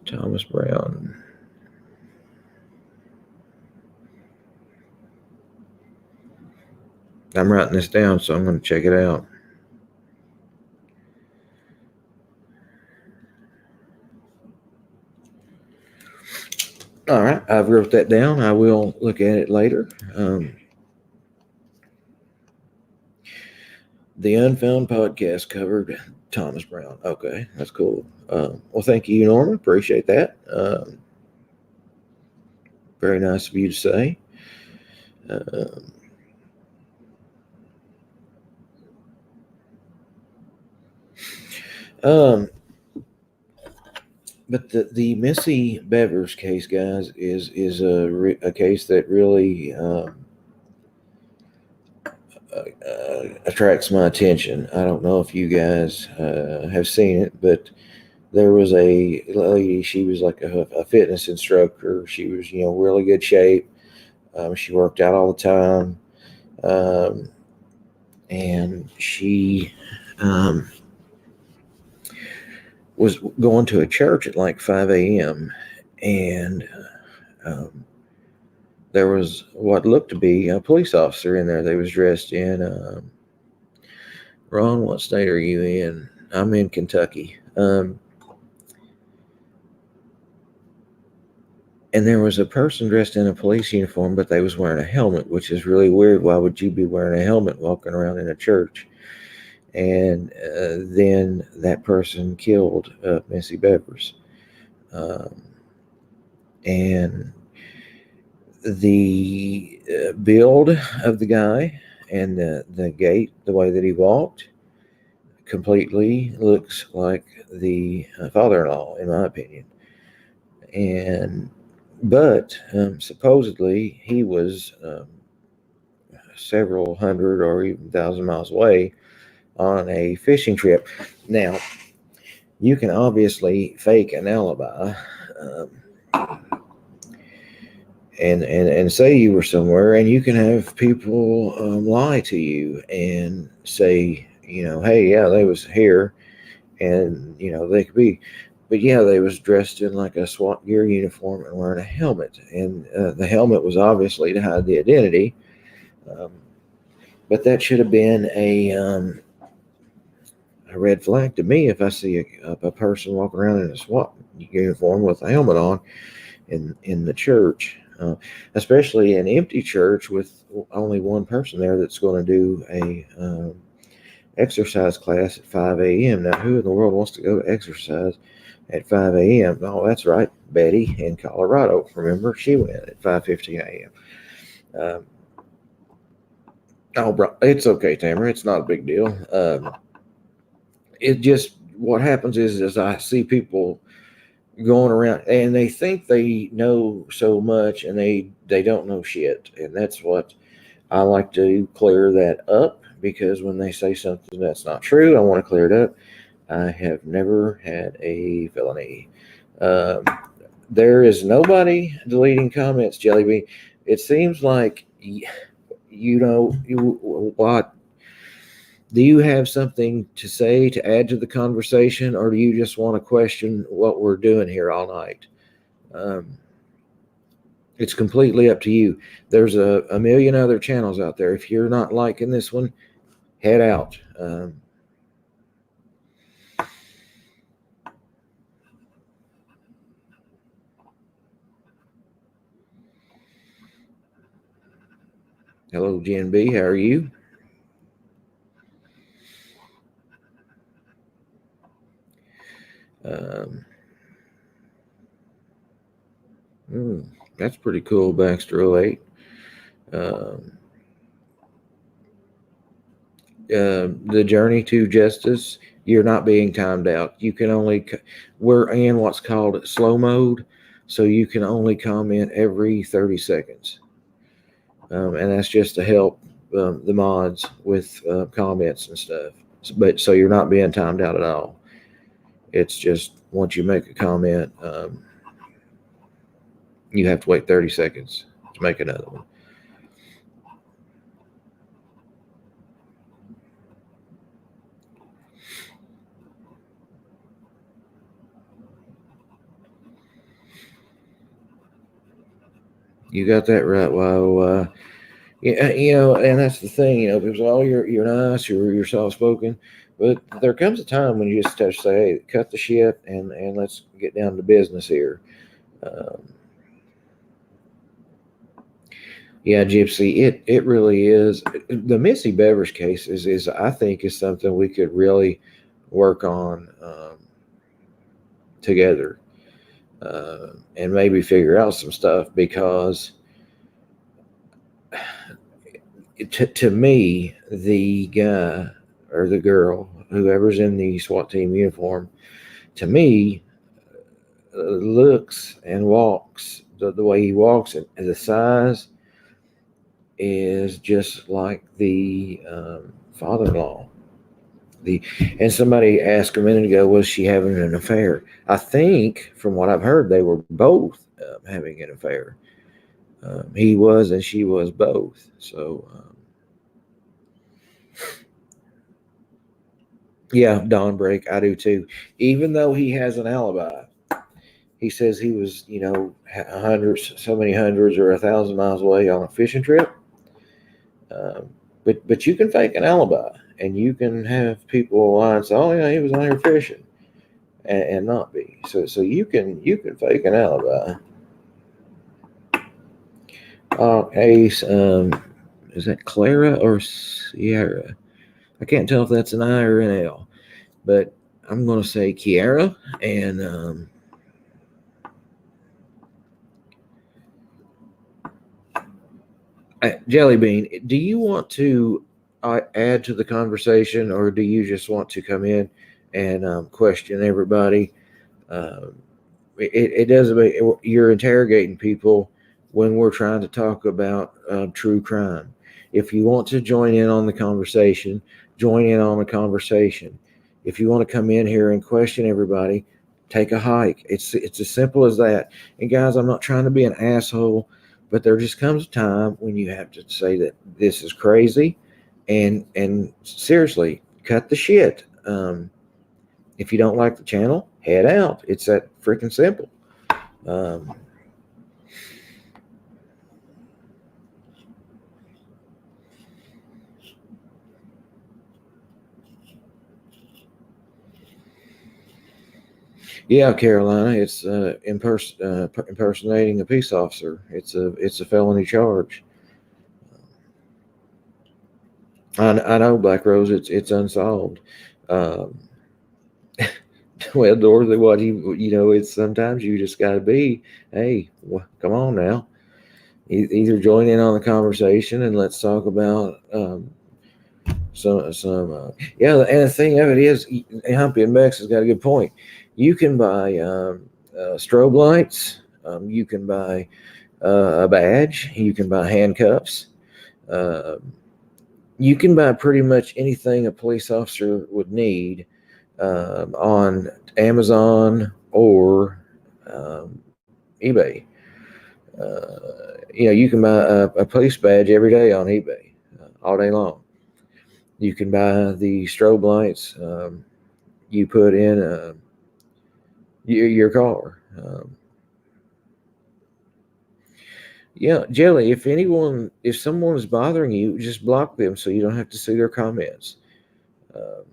S1: Thomas Brown. I'm writing this down, so I'm going to check it out. All right, I've wrote that down. I will look at it later. The Unfound podcast covered Thomas Brown. Okay, that's cool. Well, thank you, Norma. Appreciate that. Very nice of you to say. But the Missy Bevers case, guys, is a case that really attracts my attention. I don't know if you guys have seen it, but there was a lady. She was like a fitness instructor. She was, really good shape. She worked out all the time, and she was going to a church at like 5 a.m. and there was what looked to be a police officer in there. They was dressed in. Ron, what state are you in? I'm in Kentucky. And there was a person dressed in a police uniform, but they was wearing a helmet, which is really weird. Why would you be wearing a helmet walking around in a church? And then that person killed Missy Bevers. And the build of the guy and the gait, the way that he walked, completely looks like the father-in-law, in my opinion. But supposedly he was several hundred or even 1,000 miles away on a fishing trip. Now, you can obviously fake an alibi and say you were somewhere, and you can have people lie to you and say, hey, yeah, they was here, and they could be, but yeah, they was dressed in like a SWAT gear uniform and wearing a helmet, and the helmet was obviously to hide the identity, but that should have been a red flag to me if I see a person walking around in a SWAT uniform with a helmet on in the church. especially an empty church with only one person there that's going to do a exercise class at 5 a.m. Now, who in the world wants to go exercise at 5 a.m.? Oh, that's right, Betty in Colorado. Remember, she went at 5:15 a.m. Oh, bro, it's okay, Tamara. It's not a big deal. It just what happens is I see people going around and they think they know so much and they don't know shit, and that's what I like to clear that up, because when they say something that's not true, I want to clear it up. I have never had a felony. Um, there is nobody deleting comments, Jellybean. It seems like what. Do you have something to say to add to the conversation, or do you just want to question what we're doing here all night? Um, it's completely up to you. There's a million other channels out there. If you're not liking this one, head out. Hello, Jen B. How are you? Um, that's pretty cool, Baxter 08. The journey to justice, you're not being timed out. You can only, we're in what's called slow mode, so you can only comment every 30 seconds. And that's just to help the mods with comments and stuff. But so you're not being timed out at all. It's just once you make a comment, you have to wait 30 seconds to make another one. You got that right. Well, yeah, and that's the thing. People say, "Oh, you're nice, you're soft spoken," but there comes a time when you just have to say, "Hey, cut the shit and let's get down to business here." Um, yeah, Gypsy, it really is. The Missy Bevers case is I think is something we could really work on together, and maybe figure out some stuff, because to me, the guy or the girl, whoever's in the SWAT team uniform, to me, looks and walks, the way he walks and the size is just like the father-in-law. And somebody asked a minute ago, was she having an affair? I think, from what I've heard, they were both having an affair. He was and she was both. So, yeah, Dawn Break, I do too. Even though he has an alibi, he says he was, hundreds, so many hundreds or 1,000 miles away on a fishing trip. But you can fake an alibi, and you can have people lie and say, "Oh yeah, he was on here fishing," and not be. So you can fake an alibi. Ace, is that Clara or Sierra? I can't tell if that's an I or an L, but I'm going to say Kiara. And Jellybean, do you want to add to the conversation, or do you just want to come in and question everybody? It doesn't. You're interrogating people when we're trying to talk about true crime. If you want to join in on the conversation, join in on the conversation. If you want to come in here and question everybody, take a hike. It's as simple as that. And guys, I'm not trying to be an asshole, but there just comes a time when you have to say that this is crazy, and seriously, cut the shit. If you don't like the channel, head out. It's that freaking simple. Um, Yeah, Carolina, it's impersonating a peace officer. It's a felony charge. I know, Black Rose. It's unsolved. Um, well, Dorothy, what it's sometimes you just got to be. Hey, come on now. Either join in on the conversation and let's talk about some. Yeah, and the thing of it is, Humpy and Bex has got a good point. You can buy strobe lights. You can buy a badge. You can buy handcuffs. Uh, you can buy pretty much anything a police officer would need on Amazon or eBay. You can buy a police badge every day on eBay all day long. You can buy the strobe lights you put in your car. Yeah, Jelly, if someone is bothering you, just block them so you don't have to see their comments. Um,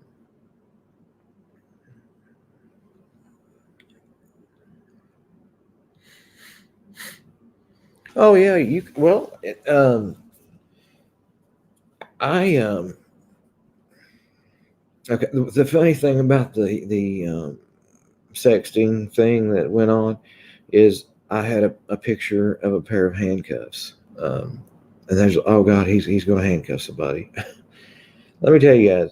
S1: oh yeah, I okay. The funny thing about the sexting thing that went on is I had a picture of a pair of handcuffs. And there's, oh God, he's going to handcuff somebody. Let me tell you guys.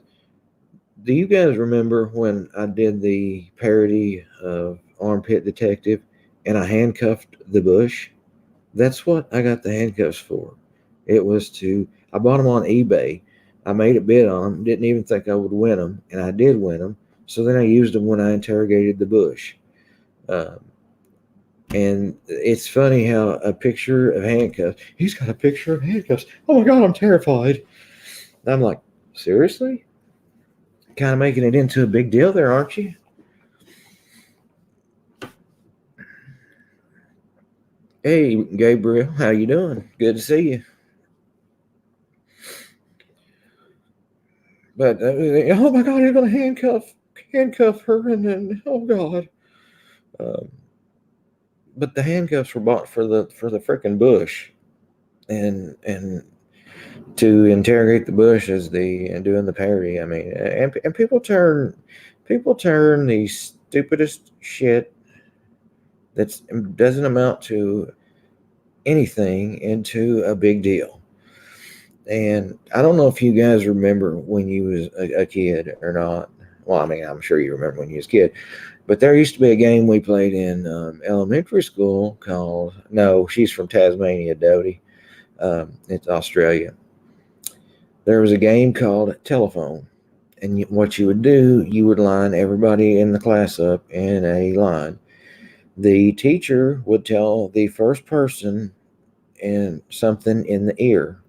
S1: Do you guys remember when I did the parody of Armpit Detective and I handcuffed the bush? That's what I got the handcuffs for. It was I bought them on eBay. I made a bid on them, didn't even think I would win them, and I did win them. So then I used them when I interrogated the bush. Um, and it's funny how a picture of handcuffs, he's got a picture of handcuffs. Oh my God, I'm terrified. I'm like, seriously? Kind of making it into a big deal there, aren't you? Hey, Gabriel, how you doing? Good to see you. But oh my God, he's gonna handcuff her, and then oh God. Um, but the handcuffs were bought for the frickin' bush, and to interrogate the bush as the and doing the parody. I mean, and people turn the stupidest shit that doesn't amount to anything into a big deal. And I don't know if you guys remember when you was a kid or not. Well, I mean, I'm sure you remember when you was a kid. But there used to be a game we played in elementary school called, no, she's from Tasmania, Dodie. It's Australia. There was a game called Telephone. And what you would do, you would line everybody in the class up in a line. The teacher would tell the first person in something in the ear.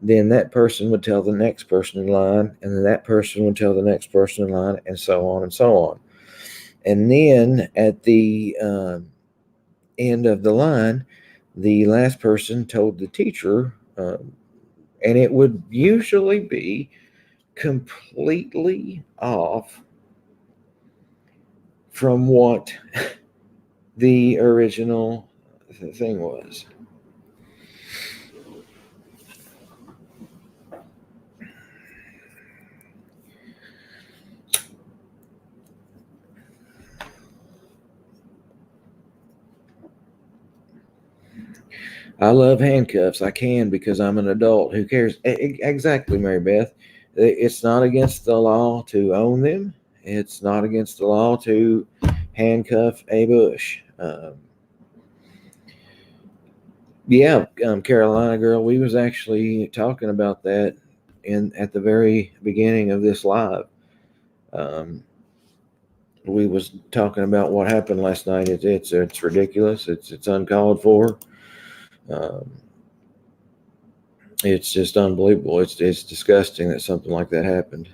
S1: Then that person would tell the next person in line, and then that person would tell the next person in line, and so on and so on. And then at the end of the line, the last person told the teacher, and it would usually be completely off from what the original thing was. I love handcuffs. I can because I'm an adult. Who cares? Exactly, Mary Beth. It's not against the law to own them. It's not against the law to handcuff a bush. Yeah, Carolina girl, we was actually talking about that in at the very beginning of this live. Um, we was talking about what happened last night. It's ridiculous. It's uncalled for. Um, it's just unbelievable. It's disgusting that something like that happened.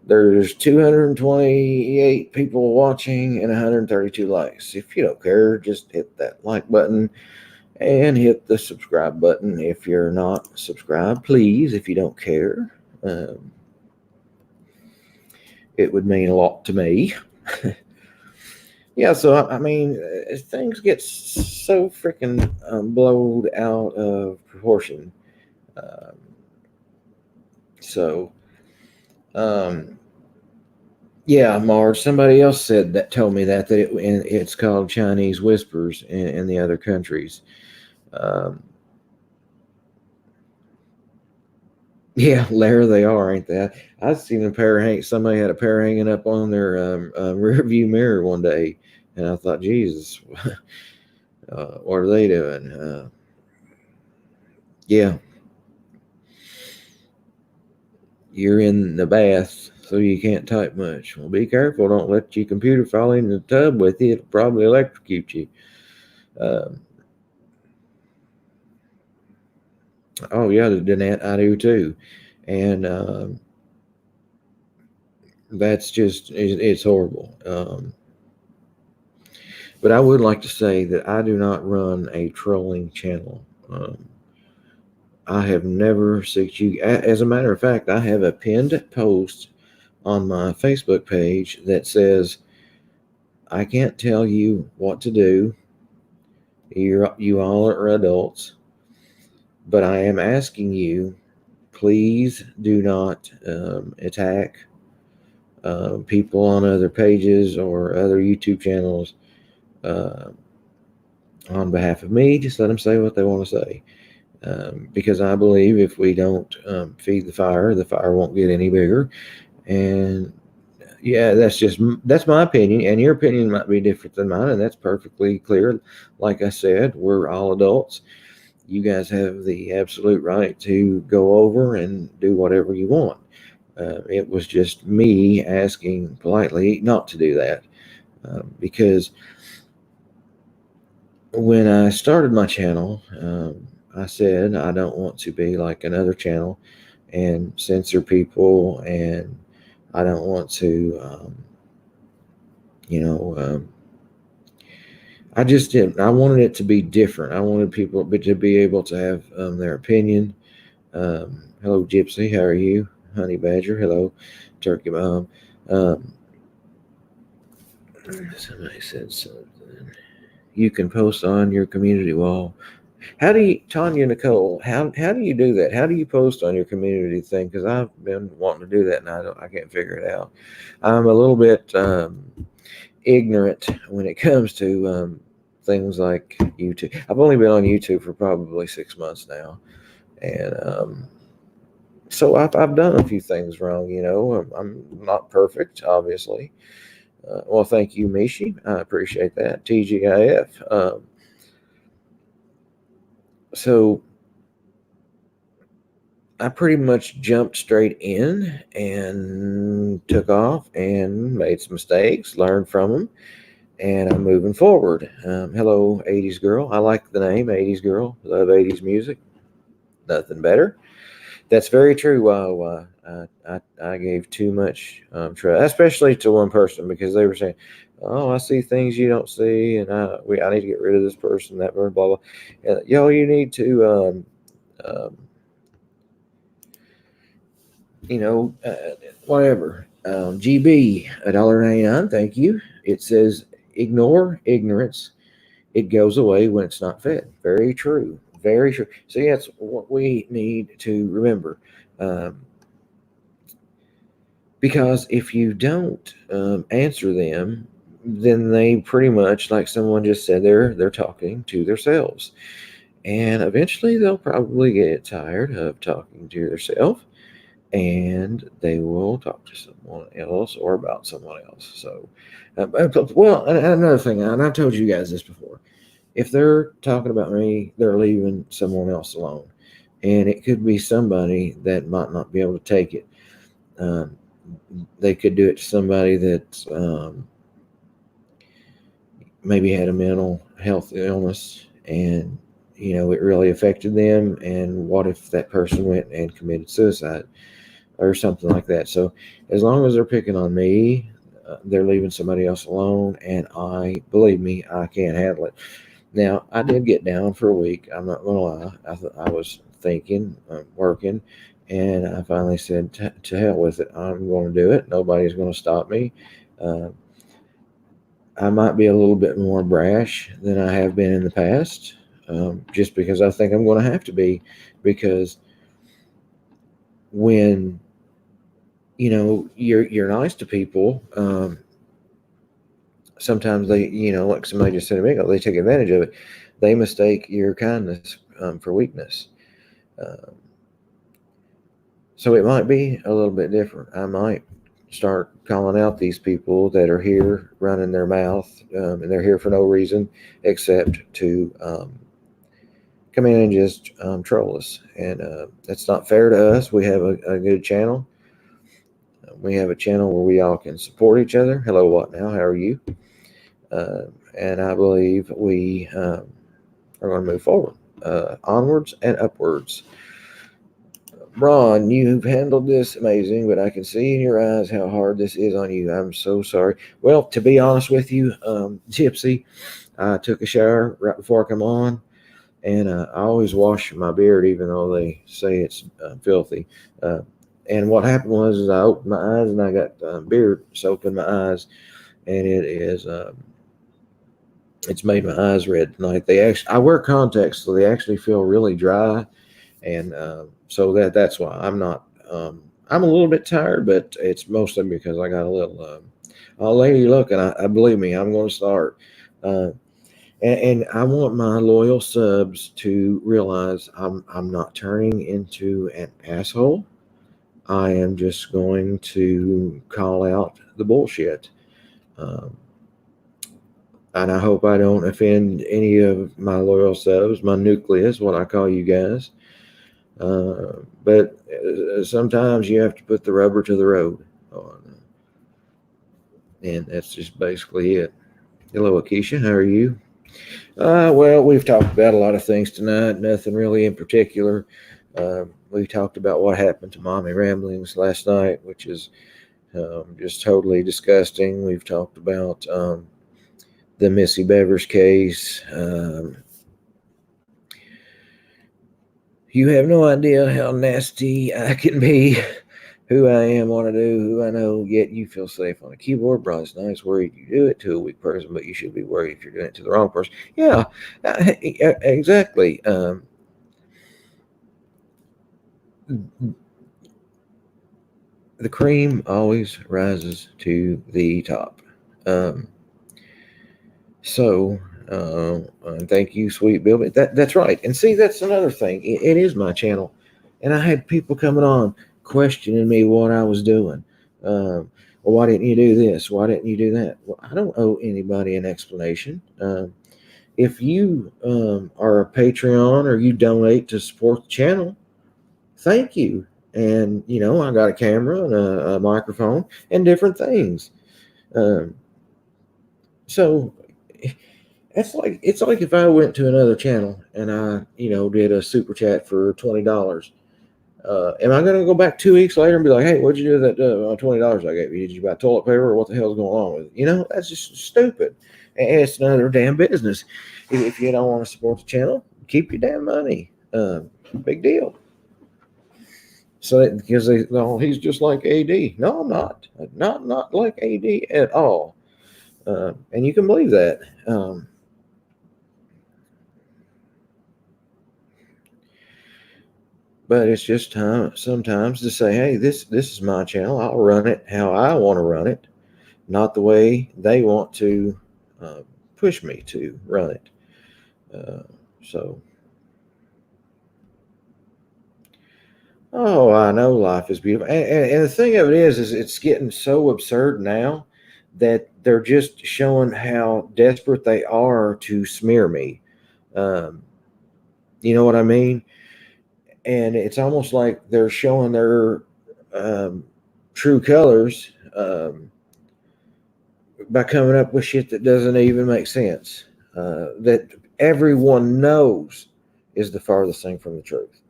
S1: There's 228 people watching and 132 likes. If you don't care, just hit that like button and hit the subscribe button if you're not subscribed, please. If you don't care, it would mean a lot to me. Yeah, so I mean, things get so freaking blown out of proportion. Um, so, um, yeah, Marge. Somebody else said that, told me that it's called Chinese whispers in the other countries. Um, yeah, there they are, ain't they? I seen a pair hang. Somebody had a pair hanging up on their rear view mirror one day, and I thought, Jesus, what are they doing? Yeah, you're in the bath, so you can't type much. Well, be careful. Don't let your computer fall in the tub with you. It'll probably electrocute you. Um, oh, yeah, Danette, I do too. And that's just, it's horrible. But I would like to say that I do not run a trolling channel. I have never seeked you. As a matter of fact, I have a pinned post on my Facebook page that says, I can't tell you what to do. You all are adults, but I am asking you, please do not attack people on other pages or other YouTube channels uh, on behalf of me. Just let them say what they want to say. Because I believe if we don't feed the fire won't get any bigger. And yeah, that's my opinion, and your opinion might be different than mine, and that's perfectly clear. Like I said, we're all adults. You guys have the absolute right to go over and do whatever you want. It was just me asking politely not to do that, because when I started my channel, I said I don't want to be like another channel and censor people, and I don't want to, you know, I just didn't. I wanted it to be different. I wanted people to be able to have their opinion. Hello, Gypsy. How are you? Honey Badger. Hello, Turkey Mom. Um, somebody said something. You can post on your community wall. How do you, Tanya Nicole? How do you do that? How do you post on your community thing? Because I've been wanting to do that, and I can't figure it out. I'm a little bit ignorant when it comes to things like YouTube. I've only been on YouTube for probably 6 months now, and so I've done a few things wrong. I'm not perfect, obviously. Well, thank you, Mishi. I appreciate that. TGIF. So I pretty much jumped straight in and took off and made some mistakes, learned from them, and I'm moving forward. Hello, 80s girl. I like the name 80s girl. Love 80s music. Nothing better. That's very true. I gave too much trust, especially to one person, because they were saying, "Oh, I see things you don't see, and I need to get rid of this person, that blah blah." And, yo, you need to um, whatever. GB $1.99. Thank you. It says, ignore ignorance. It goes away when it's not fed. Very true. Very true. So that's what we need to remember. Um, because if you don't answer them, then they pretty much, like someone just said, they're talking to themselves, and eventually they'll probably get tired of talking to themselves, and they will talk to someone else or about someone else. So, well, and another thing, and I've told you guys this before, if they're talking about me, they're leaving someone else alone, and it could be somebody that might not be able to take it. Um, they could do it to somebody that maybe had a mental health illness, and it really affected them. And what if that person went and committed suicide or something like that? So as long as they're picking on me, they're leaving somebody else alone, and believe me, I can't handle it. Now, I did get down for a week. I'm not gonna lie. I was thinking, working, and I finally said, to hell with it. I'm going to do it. Nobody's going to stop me. Uh, I might be a little bit more brash than I have been in the past, just because I think I'm going to have to be, because when you're nice to people, sometimes they, like somebody just said a minute ago, they take advantage of it. They mistake your kindness for weakness. Um, so it might be a little bit different. I might start calling out these people that are here running their mouth, and they're here for no reason except to come in and just troll us. And that's not fair to us. We have a good channel. We have a channel where we all can support each other. Hello, what now? How are you? Uh, and I believe we are going to move forward, onwards and upwards. Ron, you've handled this amazing, but I can see in your eyes how hard this is on you. I'm so sorry. Well, to be honest with you, Gypsy, I took a shower right before I come on, and I always wash my beard, even though they say it's filthy. And what happened was, is I opened my eyes and I got beard soap in my eyes, and it's made my eyes red tonight. I wear contacts, so they actually feel really dry, and so that's why I'm not. I'm a little bit tired, but it's mostly because I got a little. Lady, look, and I believe me, I'm going to start. Uh, and I want my loyal subs to realize I'm not turning into an asshole. I am just going to call out the bullshit. Um, and I hope I don't offend any of my loyal subs, my nucleus, what I call you guys. But sometimes you have to put the rubber to the road. And that's just basically it. Hello, Akeisha. How are you? Well, we've talked about a lot of things tonight, nothing really in particular. We talked about what happened to Mommy Ramblings last night, which is just totally disgusting. We've talked about the Missy Bevers case. You have no idea how nasty I can be, who I am, what I do, who I know, yet you feel safe on a keyboard. Brian's nice, worried you do it to a weak person, but you should be worried if you're doing it to the wrong person. Yeah, exactly. The cream always rises to the top. Um, so, thank you, sweet Bill. That's right. And see, that's another thing. It is my channel, and I had people coming on questioning me what I was doing. Well, why didn't you do this? Why didn't you do that? Well, I don't owe anybody an explanation. If you are a Patreon or you donate to support the channel, thank you. And I got a camera and a microphone and different things. Um, so it's like if I went to another channel and I did a super chat for $20. Am I going to go back 2 weeks later and be like, hey, what'd you do with that $20 I gave you? Did you buy toilet paper or what the hell's going on with it? That's just stupid. And it's another damn business. If you don't want to support the channel, keep your damn money. Big deal. So because he's just like AD. No, I'm not. Not like AD at all. And you can believe that. But it's just time sometimes to say, hey, this is my channel. I'll run it how I want to run it, not the way they want to push me to run it. So, I know life is beautiful. And the thing of it is it's getting so absurd now that they're just showing how desperate they are to smear me. You know what I mean? And it's almost like they're showing their true colors by coming up with shit that doesn't even make sense, that everyone knows is the farthest thing from the truth.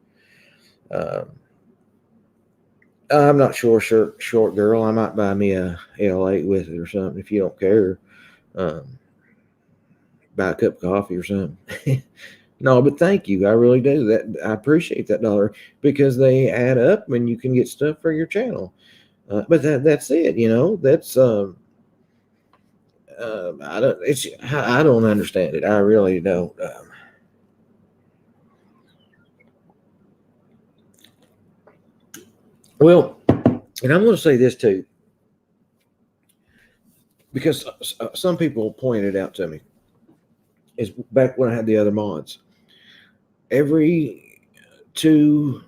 S1: I'm not sure, short girl. I might buy me a L8 with it or something if you don't care. Buy a cup of coffee or something. No, but thank you. I really do. That I appreciate that dollar because they add up and you can get stuff for your channel. But that's it. That's I don't. I don't understand it. I really don't. Well, and I'm going to say this too, because some people pointed out to me is back when I had the other mods. Every 2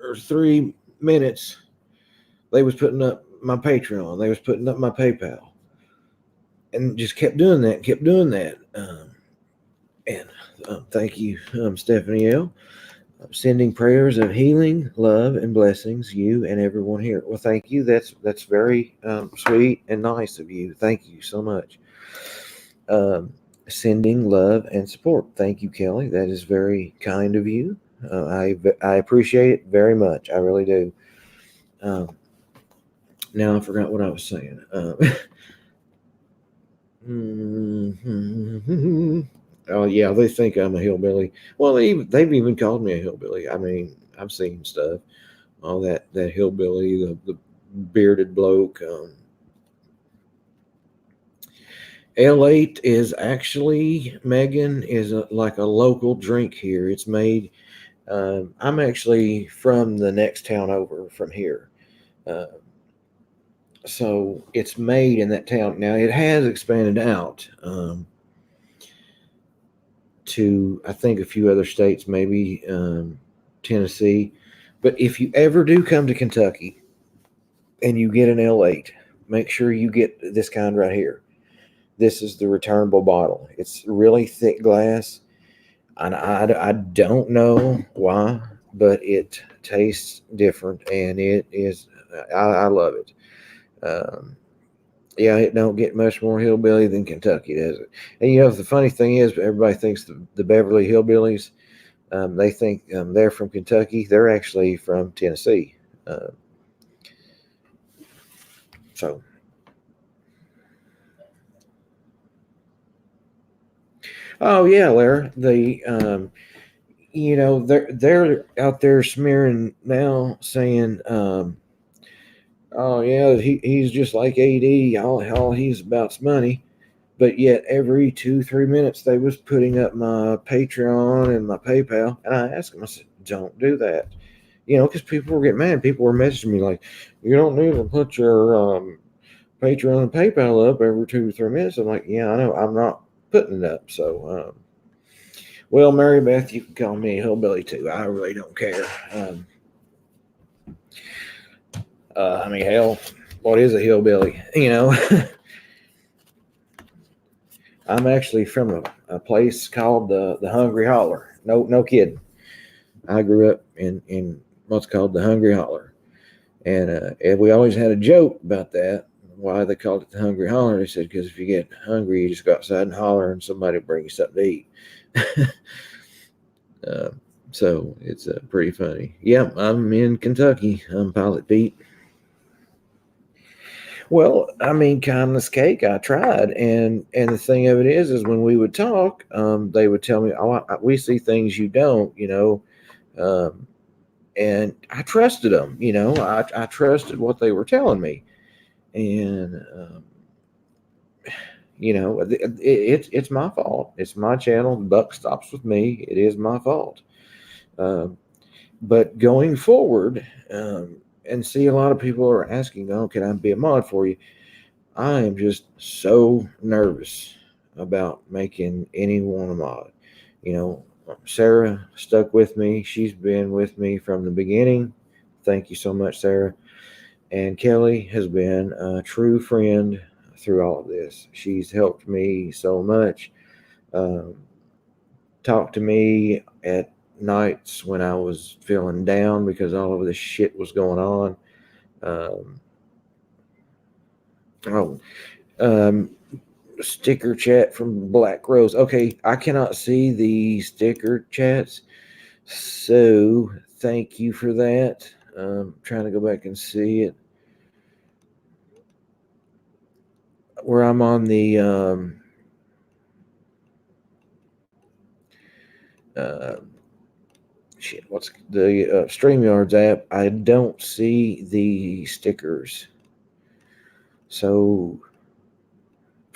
S1: or 3 minutes, they was putting up my Patreon. They was putting up my PayPal, and just kept doing that. Kept doing that. And thank you, Stephanie L. Sending prayers of healing, love, and blessings you and everyone here. Well, thank you. That's very sweet and nice of you. Thank you so much. Sending love and support. Thank you, Kelly. That is very kind of you. I appreciate it very much. I really do. Now I forgot what I was saying. Oh yeah, they think I'm a hillbilly. Well, they've even called me a hillbilly. I mean, I've seen stuff. All that hillbilly, the bearded bloke. L8 is actually, Megan, is like a local drink here. It's made. I'm actually from the next town over from here. Uh, so it's made in that town. Now it has expanded out to, I think, a few other states, maybe Tennessee. But if you ever do come to Kentucky and you get an L8, make sure you get this kind right here. This is the returnable bottle. It's really thick glass. And I don't know why, but it tastes different, and it is. I love it. Um, yeah, it don't get much more hillbilly than Kentucky, does it? And the funny thing is, everybody thinks the Beverly Hillbillies. They think they're from Kentucky. They're actually from Tennessee. Uh, so, oh yeah, Lara. They're out there smearing now, saying, "Oh yeah, he's just like AD. All he's about's money." But yet, every 2 3 minutes, they was putting up my Patreon and my PayPal, and I asked them. I said, "Don't do that." Because people were getting mad. People were messaging me like, "You don't need to put your Patreon and PayPal up every 2 or 3 minutes." I'm like, "Yeah, I know. I'm not putting it up." So, well, Mary Beth, you can call me a hillbilly too. I really don't care. I mean, hell, what is a hillbilly? I'm actually from a place called the Hungry Holler. No kidding. I grew up in what's called the Hungry Holler, and we always had a joke about that. Why they called it the Hungry Holler? They said because if you get hungry, you just go outside and holler, and somebody will bring you something to eat. uh, so it's pretty funny. Yep, I'm in Kentucky. I'm Pilot Pete. Well, I mean, kindness cake. I tried, and the thing of it is when we would talk, they would tell me, "Oh, we see things you don't," and I trusted them. I trusted what they were telling me, and it's my fault. It's my channel. The buck stops with me. It is my fault. Um, but going forward, and see, a lot of people are asking, "Oh, can I be a mod for you?" I am just so nervous about making anyone a mod. You know, Sarah stuck with me. She's been with me from the beginning. Thank you so much, Sarah. And Kelly has been a true friend through all of this. She's helped me so much. Um, talked to me at nights when I was feeling down because all of this shit was going on. Um, oh, um, sticker chat from Black Rose. Okay, I cannot see the sticker chats, so thank you for that. Trying to go back and see it. Where I'm on the uh, what's the StreamYards app? I don't see the stickers. So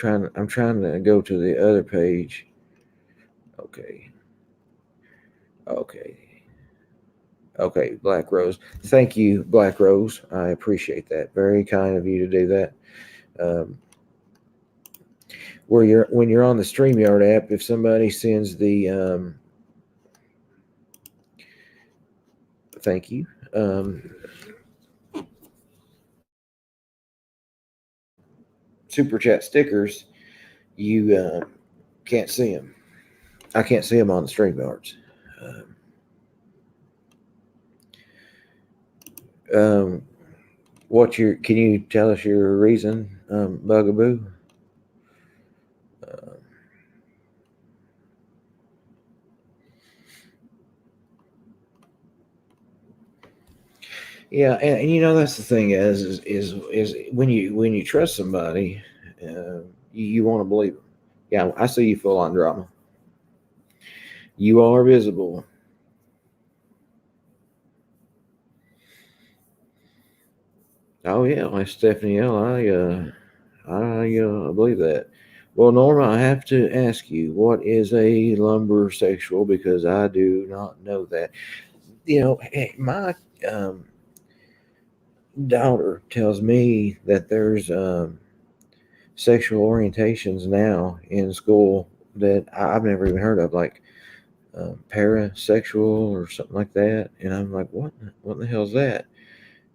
S1: I'm trying to go to the other page. Okay. Okay. Okay, Black Rose. Thank you, Black Rose. I appreciate that. Very kind of you to do that. Um, when you're on the StreamYard app, if somebody sends the thank you. Super chat stickers, you can't see them. I can't see them on the StreamYards. Um, can you tell us your reason, Bugaboo? Uh, yeah, and that's the thing is when you trust somebody, you want to believe them. Yeah, I see you full on drama. You are visible. Oh yeah, like Stephanie L. I believe that. Well, Norma, I have to ask you, what is a lumber sexual? Because I do not know that. My um, daughter tells me that there's sexual orientations now in school that I've never even heard of, like parasexual or something like that. And I'm like, what the hell is that?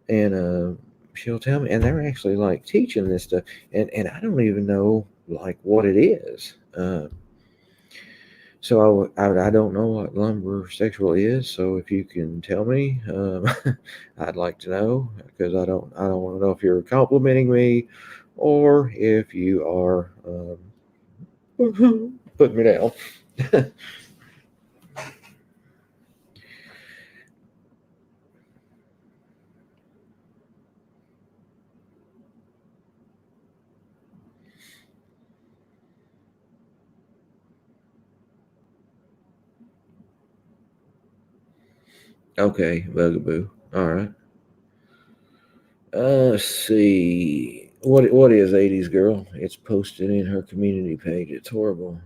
S1: And she'll tell me, and they're actually like teaching this stuff, and I don't even know like what it is. So I don't know what lumber sexual is. So if you can tell me, I'd like to know, because I don't want to know if you're complimenting me or if you are putting me down. Okay, Bugaboo. All right. Let's see. What is 80s girl? It's posted in her community page. It's horrible.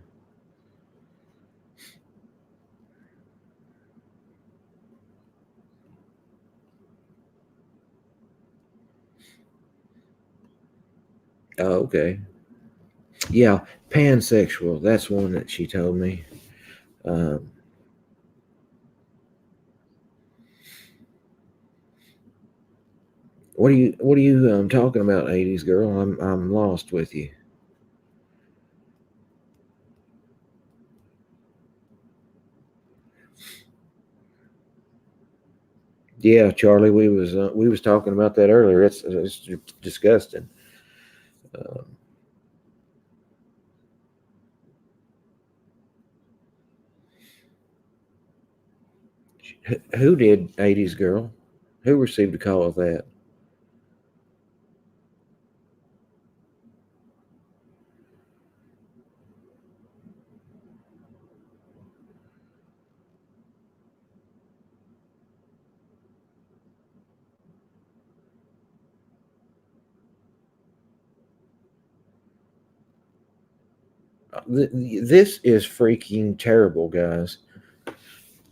S1: Oh, okay. Yeah, pansexual. That's one that she told me. Um, what are you talking about, 80s girl? I'm lost with you. Yeah, Charlie, we was talking about that earlier. It's disgusting. Um, who did 80s girl? Who received a call of that? This is freaking terrible, guys.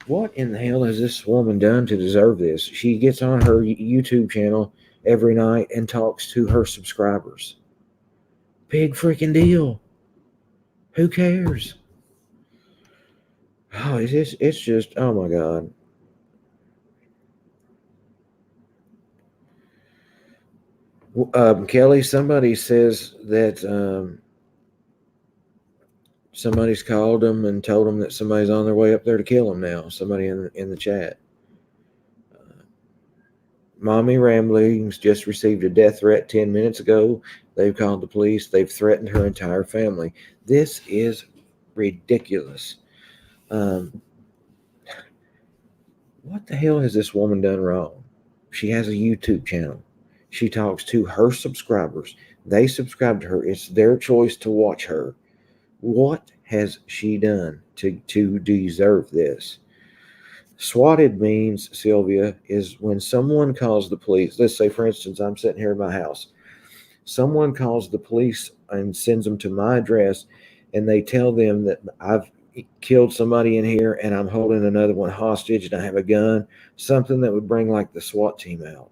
S1: What in the hell has this woman done to deserve this? She gets on her YouTube channel every night and talks to her subscribers. Big freaking deal. Who cares? Oh, it's just, oh my God. Kelly, somebody says that somebody's called them and told them that somebody's on their way up there to kill them now. Somebody in the chat. Mommy Ramblings just received a death threat 10 minutes ago. They've called the police. They've threatened her entire family. This is ridiculous. Um, what the hell has this woman done wrong? She has a YouTube channel. She talks to her subscribers. They subscribe to her. It's their choice to watch her. What has she done to deserve this? Swatted means, Sylvia, is when someone calls the police. Let's say, for instance, I'm sitting here in my house Someone calls the police and sends them to my address, and they tell them that I've killed somebody in here and I'm holding another one hostage and I have a gun, something that would bring like the SWAT team out.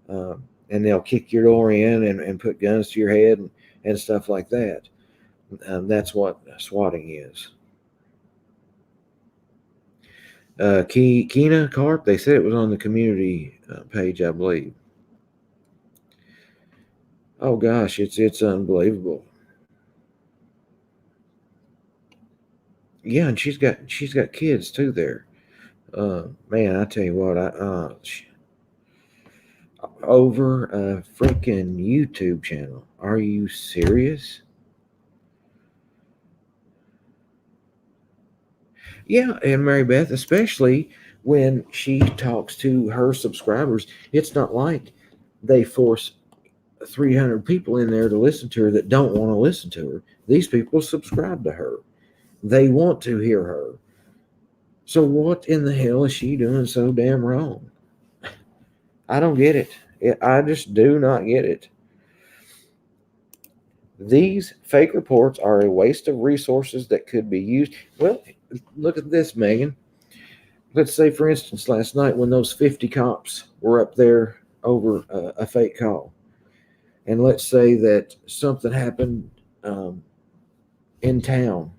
S1: And they'll kick your door in and put guns to your head and stuff like that. That's what swatting is. Kina Carp, they said it was on the community page, I believe. Oh gosh, it's unbelievable. Yeah, and she's got kids too there. Man, I tell you what, over a freaking YouTube channel. Are you serious? Yeah, and Mary Beth, especially when she talks to her subscribers, it's not like they force 300 people in there to listen to her that don't want to listen to her. These people subscribe to her. They want to hear her. So what in the hell is she doing so damn wrong? I don't get it. I just do not get it. These fake reports are a waste of resources that could be used. Well, look at this, Megan. Let's say, for instance, last night when those 50 cops were up there over a fake call, and let's say that something happened in town,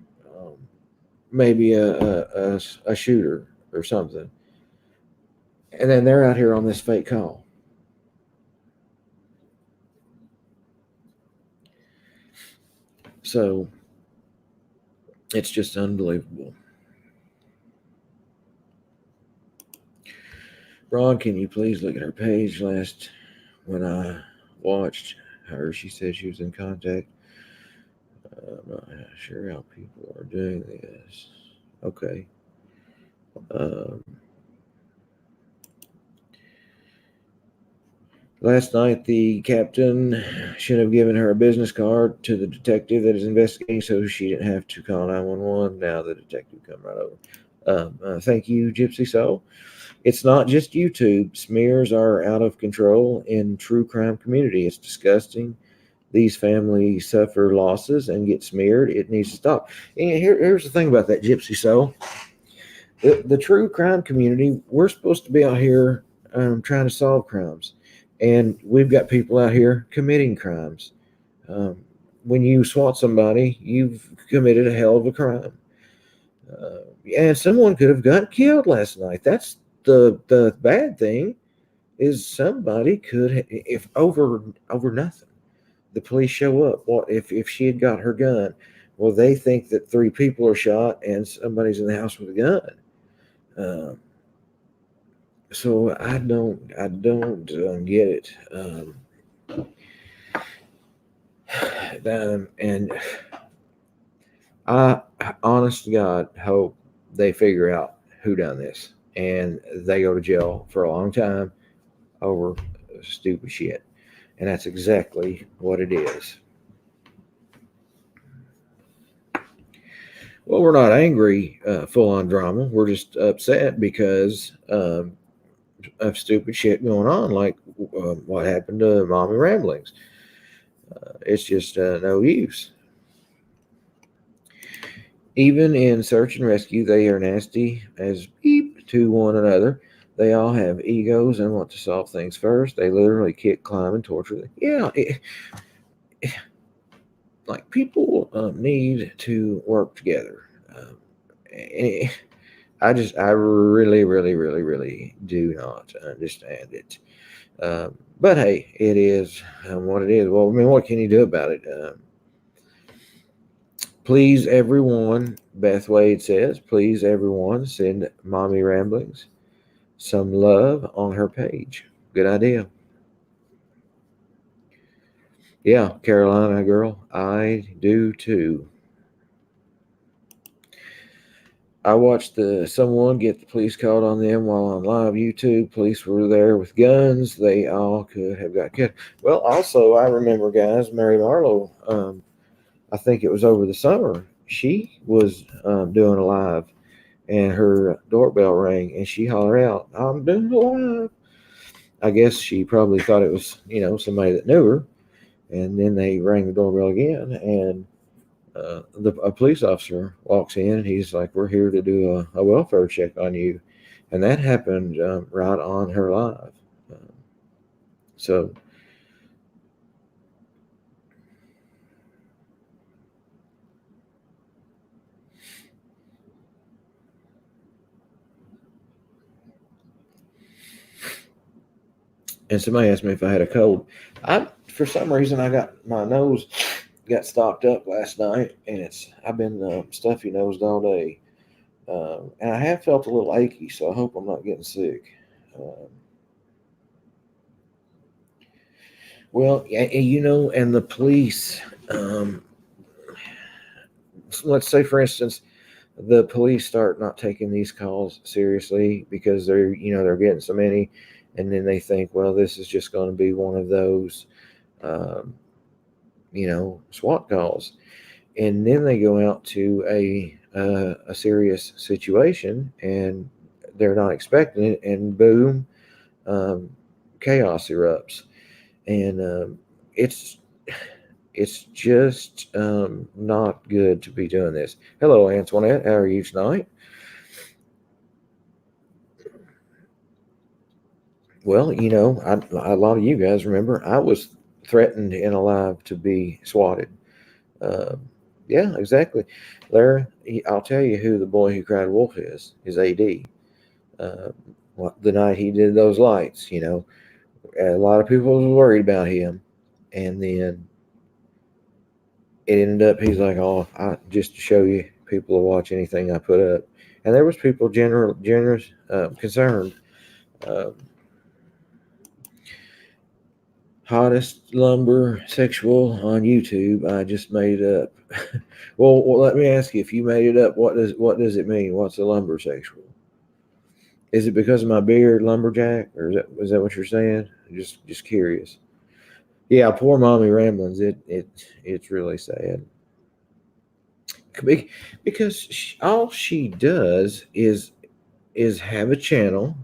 S1: maybe a shooter or something, and then they're out here on this fake call. So it's just unbelievable. Ron, can you please look at her page? Last when I watched her, she said she was in contact. I'm not sure how people are doing this. Okay. Last night, the captain should have given her a business card to the detective that is investigating so she didn't have to call 911. Now the detective come right over. Thank you, Gypsy Soul. It's not just YouTube. Smears are out of control in true crime community. It's disgusting. These families suffer losses and get smeared. It needs to stop. And here's the thing about that, Gypsy Soul. The true crime community, we're supposed to be out here trying to solve crimes. And we've got people out here committing crimes. When you SWAT somebody, you've committed a hell of a crime. And someone could have gotten killed last night. That's the bad thing, is somebody could, if over nothing, the police show up. What if she had got her gun? Well, they think that 3 people are shot and somebody's in the house with a gun. So I don't get it. And I, honest to God, hope they figure out who done this and they go to jail for a long time over stupid shit. And that's exactly what it is. Well, we're not angry, full-on drama. We're just upset because of stupid shit going on, like what happened to Mommy Ramblings. It's just no use. Even in search and rescue, they are nasty as beep to one another. They all have egos and want to solve things first. They literally kick, climb, and torture. Yeah, like people need to work together. I really, really, really, really do not understand it. But hey, it is what it is. Well, I mean, what can you do about it? Please, everyone, Beth Wade says, please, everyone, send Mommy Ramblings some love on her page. Good idea. Yeah, Carolina girl, I do too. I watched someone get the police called on them while on live YouTube. Police were there with guns. They all could have got killed. Well, also, I remember, guys, Mary Marlowe, I think it was over the summer, she was doing a live, and her doorbell rang, and she hollered out, "I'm doing a live." I guess she probably thought it was, somebody that knew her, And then they rang the doorbell again, and a police officer walks in, and he's like, "We're here to do a welfare check on you," and that happened right on her live. Um, so, and somebody asked me if I had a cold. I, for some reason, I got my nose got stopped up last night, and I've been stuffy nosed all day, and I have felt a little achy, so I hope I'm not getting sick. Um, well, yeah, and the police. Um, let's say, for instance, the police start not taking these calls seriously because they're getting so many, and then they think, well, this is just going to be one of those, um, SWAT calls, and then they go out to a serious situation, and they're not expecting it, and boom, um, chaos erupts, and it's it's just not good to be doing this. Hello, Antoinette. How are you tonight? Well, a lot of you guys remember I was threatened and alive to be swatted. Uh, yeah, exactly. Larry, I'll tell you who the boy who cried wolf is. His AD. Uh, the night he did those lights, a lot of people was worried about him, and then it ended up he's like, "Oh, just to show you, people will watch anything I put up," and there was people generous, concerned. Uh, Hottest lumber sexual on YouTube. I just made it up. Well, let me ask you: if you made it up, what does it mean? What's a lumber sexual? Is it because of my beard, lumberjack, or is that what you're saying? Just curious. Yeah, poor mommy ramblings. It's really sad because all she does is have a channel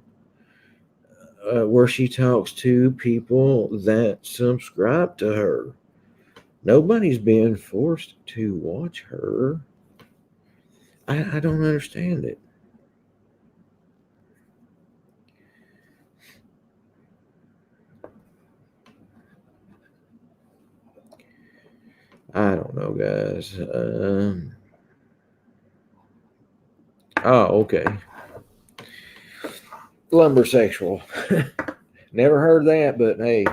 S1: where she talks to people that subscribe to her. Nobody's being forced to watch her. I don't understand it. I don't know, guys. Oh, okay. Lumbersexual. Never heard that, but hey,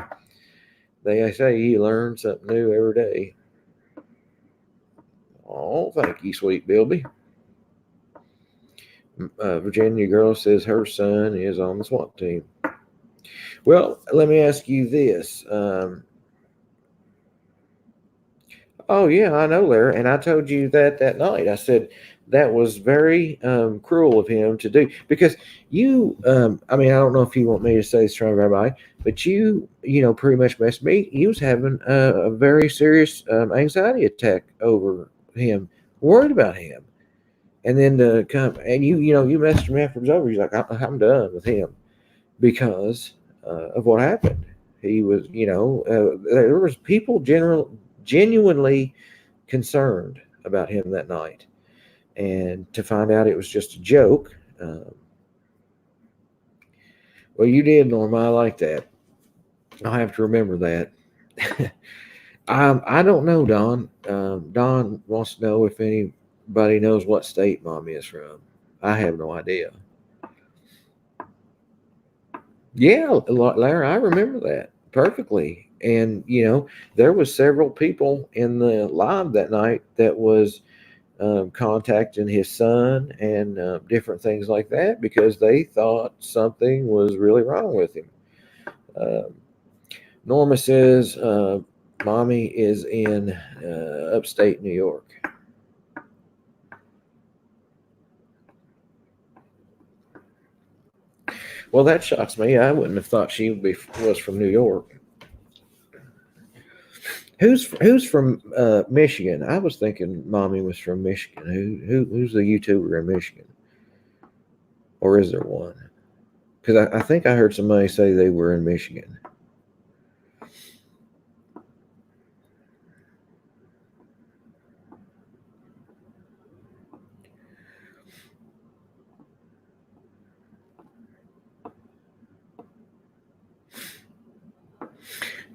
S1: they say you learn something new every day. Oh, thank you, sweet Bilby. Virginia girl says her son is on the SWAT team. Well, let me ask you this. Oh yeah, I know, Larry, and I told you that night. I said that was very cruel of him to do because you. I mean, I don't know if you want me to say this to everybody, but pretty much messed me. He was having a very serious anxiety attack over him, worried about him, and then to come and you messaged me after it was over. He's like, I'm done with him because of what happened. He was, there was people genuinely concerned about him that night, and to find out it was just a joke. Well, you did, Norma. I like that. I'll have to remember that. I don't know, Don. Don wants to know if anybody knows what state Mommy is from. I have no idea. Yeah, Larry, I remember that perfectly. And there was several people in the live that night that was contacting his son and different things like that because they thought something was really wrong with him. Uh, Norma says mommy is in upstate New York. Well, that shocks me. I wouldn't have thought she was from New York. Who's from Michigan? I was thinking mommy was from Michigan. Who's the YouTuber in Michigan, or is there one? Because I think I heard somebody say they were in Michigan.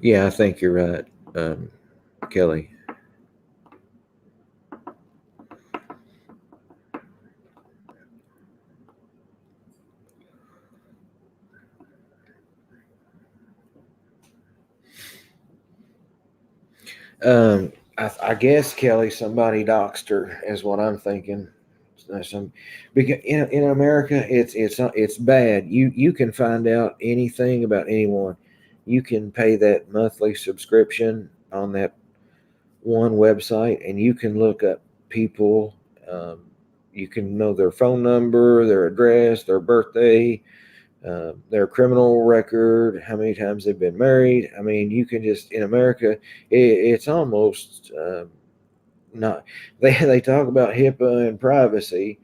S1: Yeah, I think you're right, Kelly. I guess Kelly, somebody doxed her, is what I'm thinking. Some because in America, it's bad. You can find out anything about anyone. You can pay that monthly subscription on that one website, and you can look up people. Um, you can know their phone number, their address, their birthday, their criminal record, how many times they've been married. I mean, you can just in America, it's almost not. They talk about HIPAA and privacy,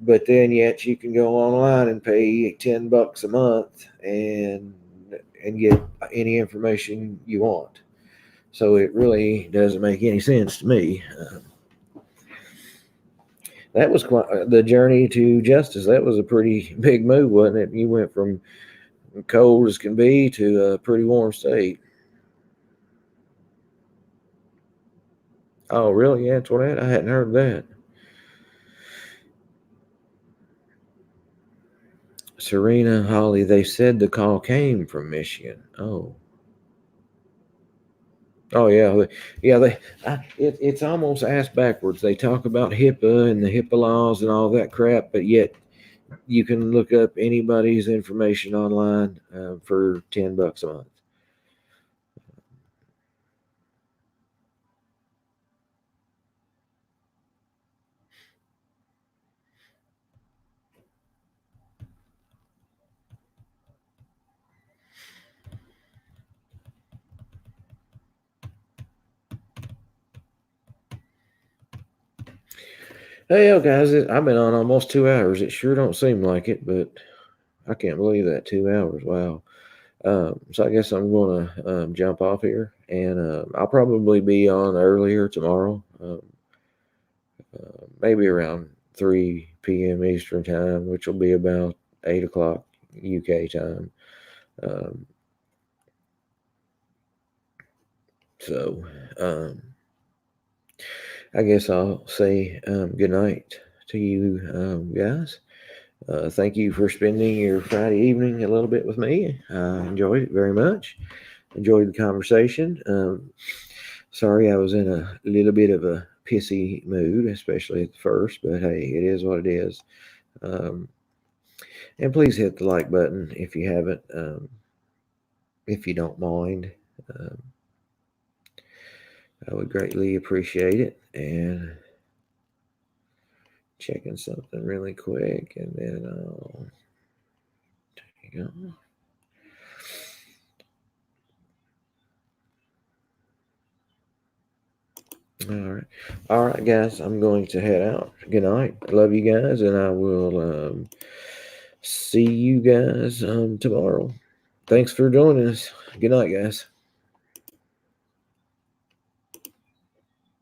S1: but then yet you can go online and pay $10 a month and get any information you want. So it really doesn't make any sense to me. That was quite the journey to justice. That was a pretty big move, wasn't it? You went from cold as can be to a pretty warm state. Oh, really? Yeah, Antoinette? I hadn't heard that. Serena Holly, they said the call came from Michigan. Oh, oh yeah, yeah. It's almost asked backwards. They talk about HIPAA and the HIPAA laws and all that crap, but yet you can look up anybody's information online for $10 a month. Hey, yo, guys, I've been on almost 2 hours. It sure don't seem like it, but I can't believe that 2 hours. Wow. So I guess I'm going to jump off here, and I'll probably be on earlier tomorrow, maybe around 3 p.m. Eastern time, which will be about 8 o'clock UK time. Um, so um, I guess I'll say good night to you guys. Thank you for spending your Friday evening a little bit with me. I enjoyed it very much. Enjoyed the conversation. Sorry, I was in a little bit of a pissy mood, especially at the first, but hey, it is what it is. Um, and please hit the like button if you haven't, if you don't mind. Um, I would greatly appreciate it. And checking something really quick, and then there you go. All right. All right, guys. I'm going to head out. Good night. Love you guys, and I will see you guys tomorrow. Thanks for joining us. Good night, guys.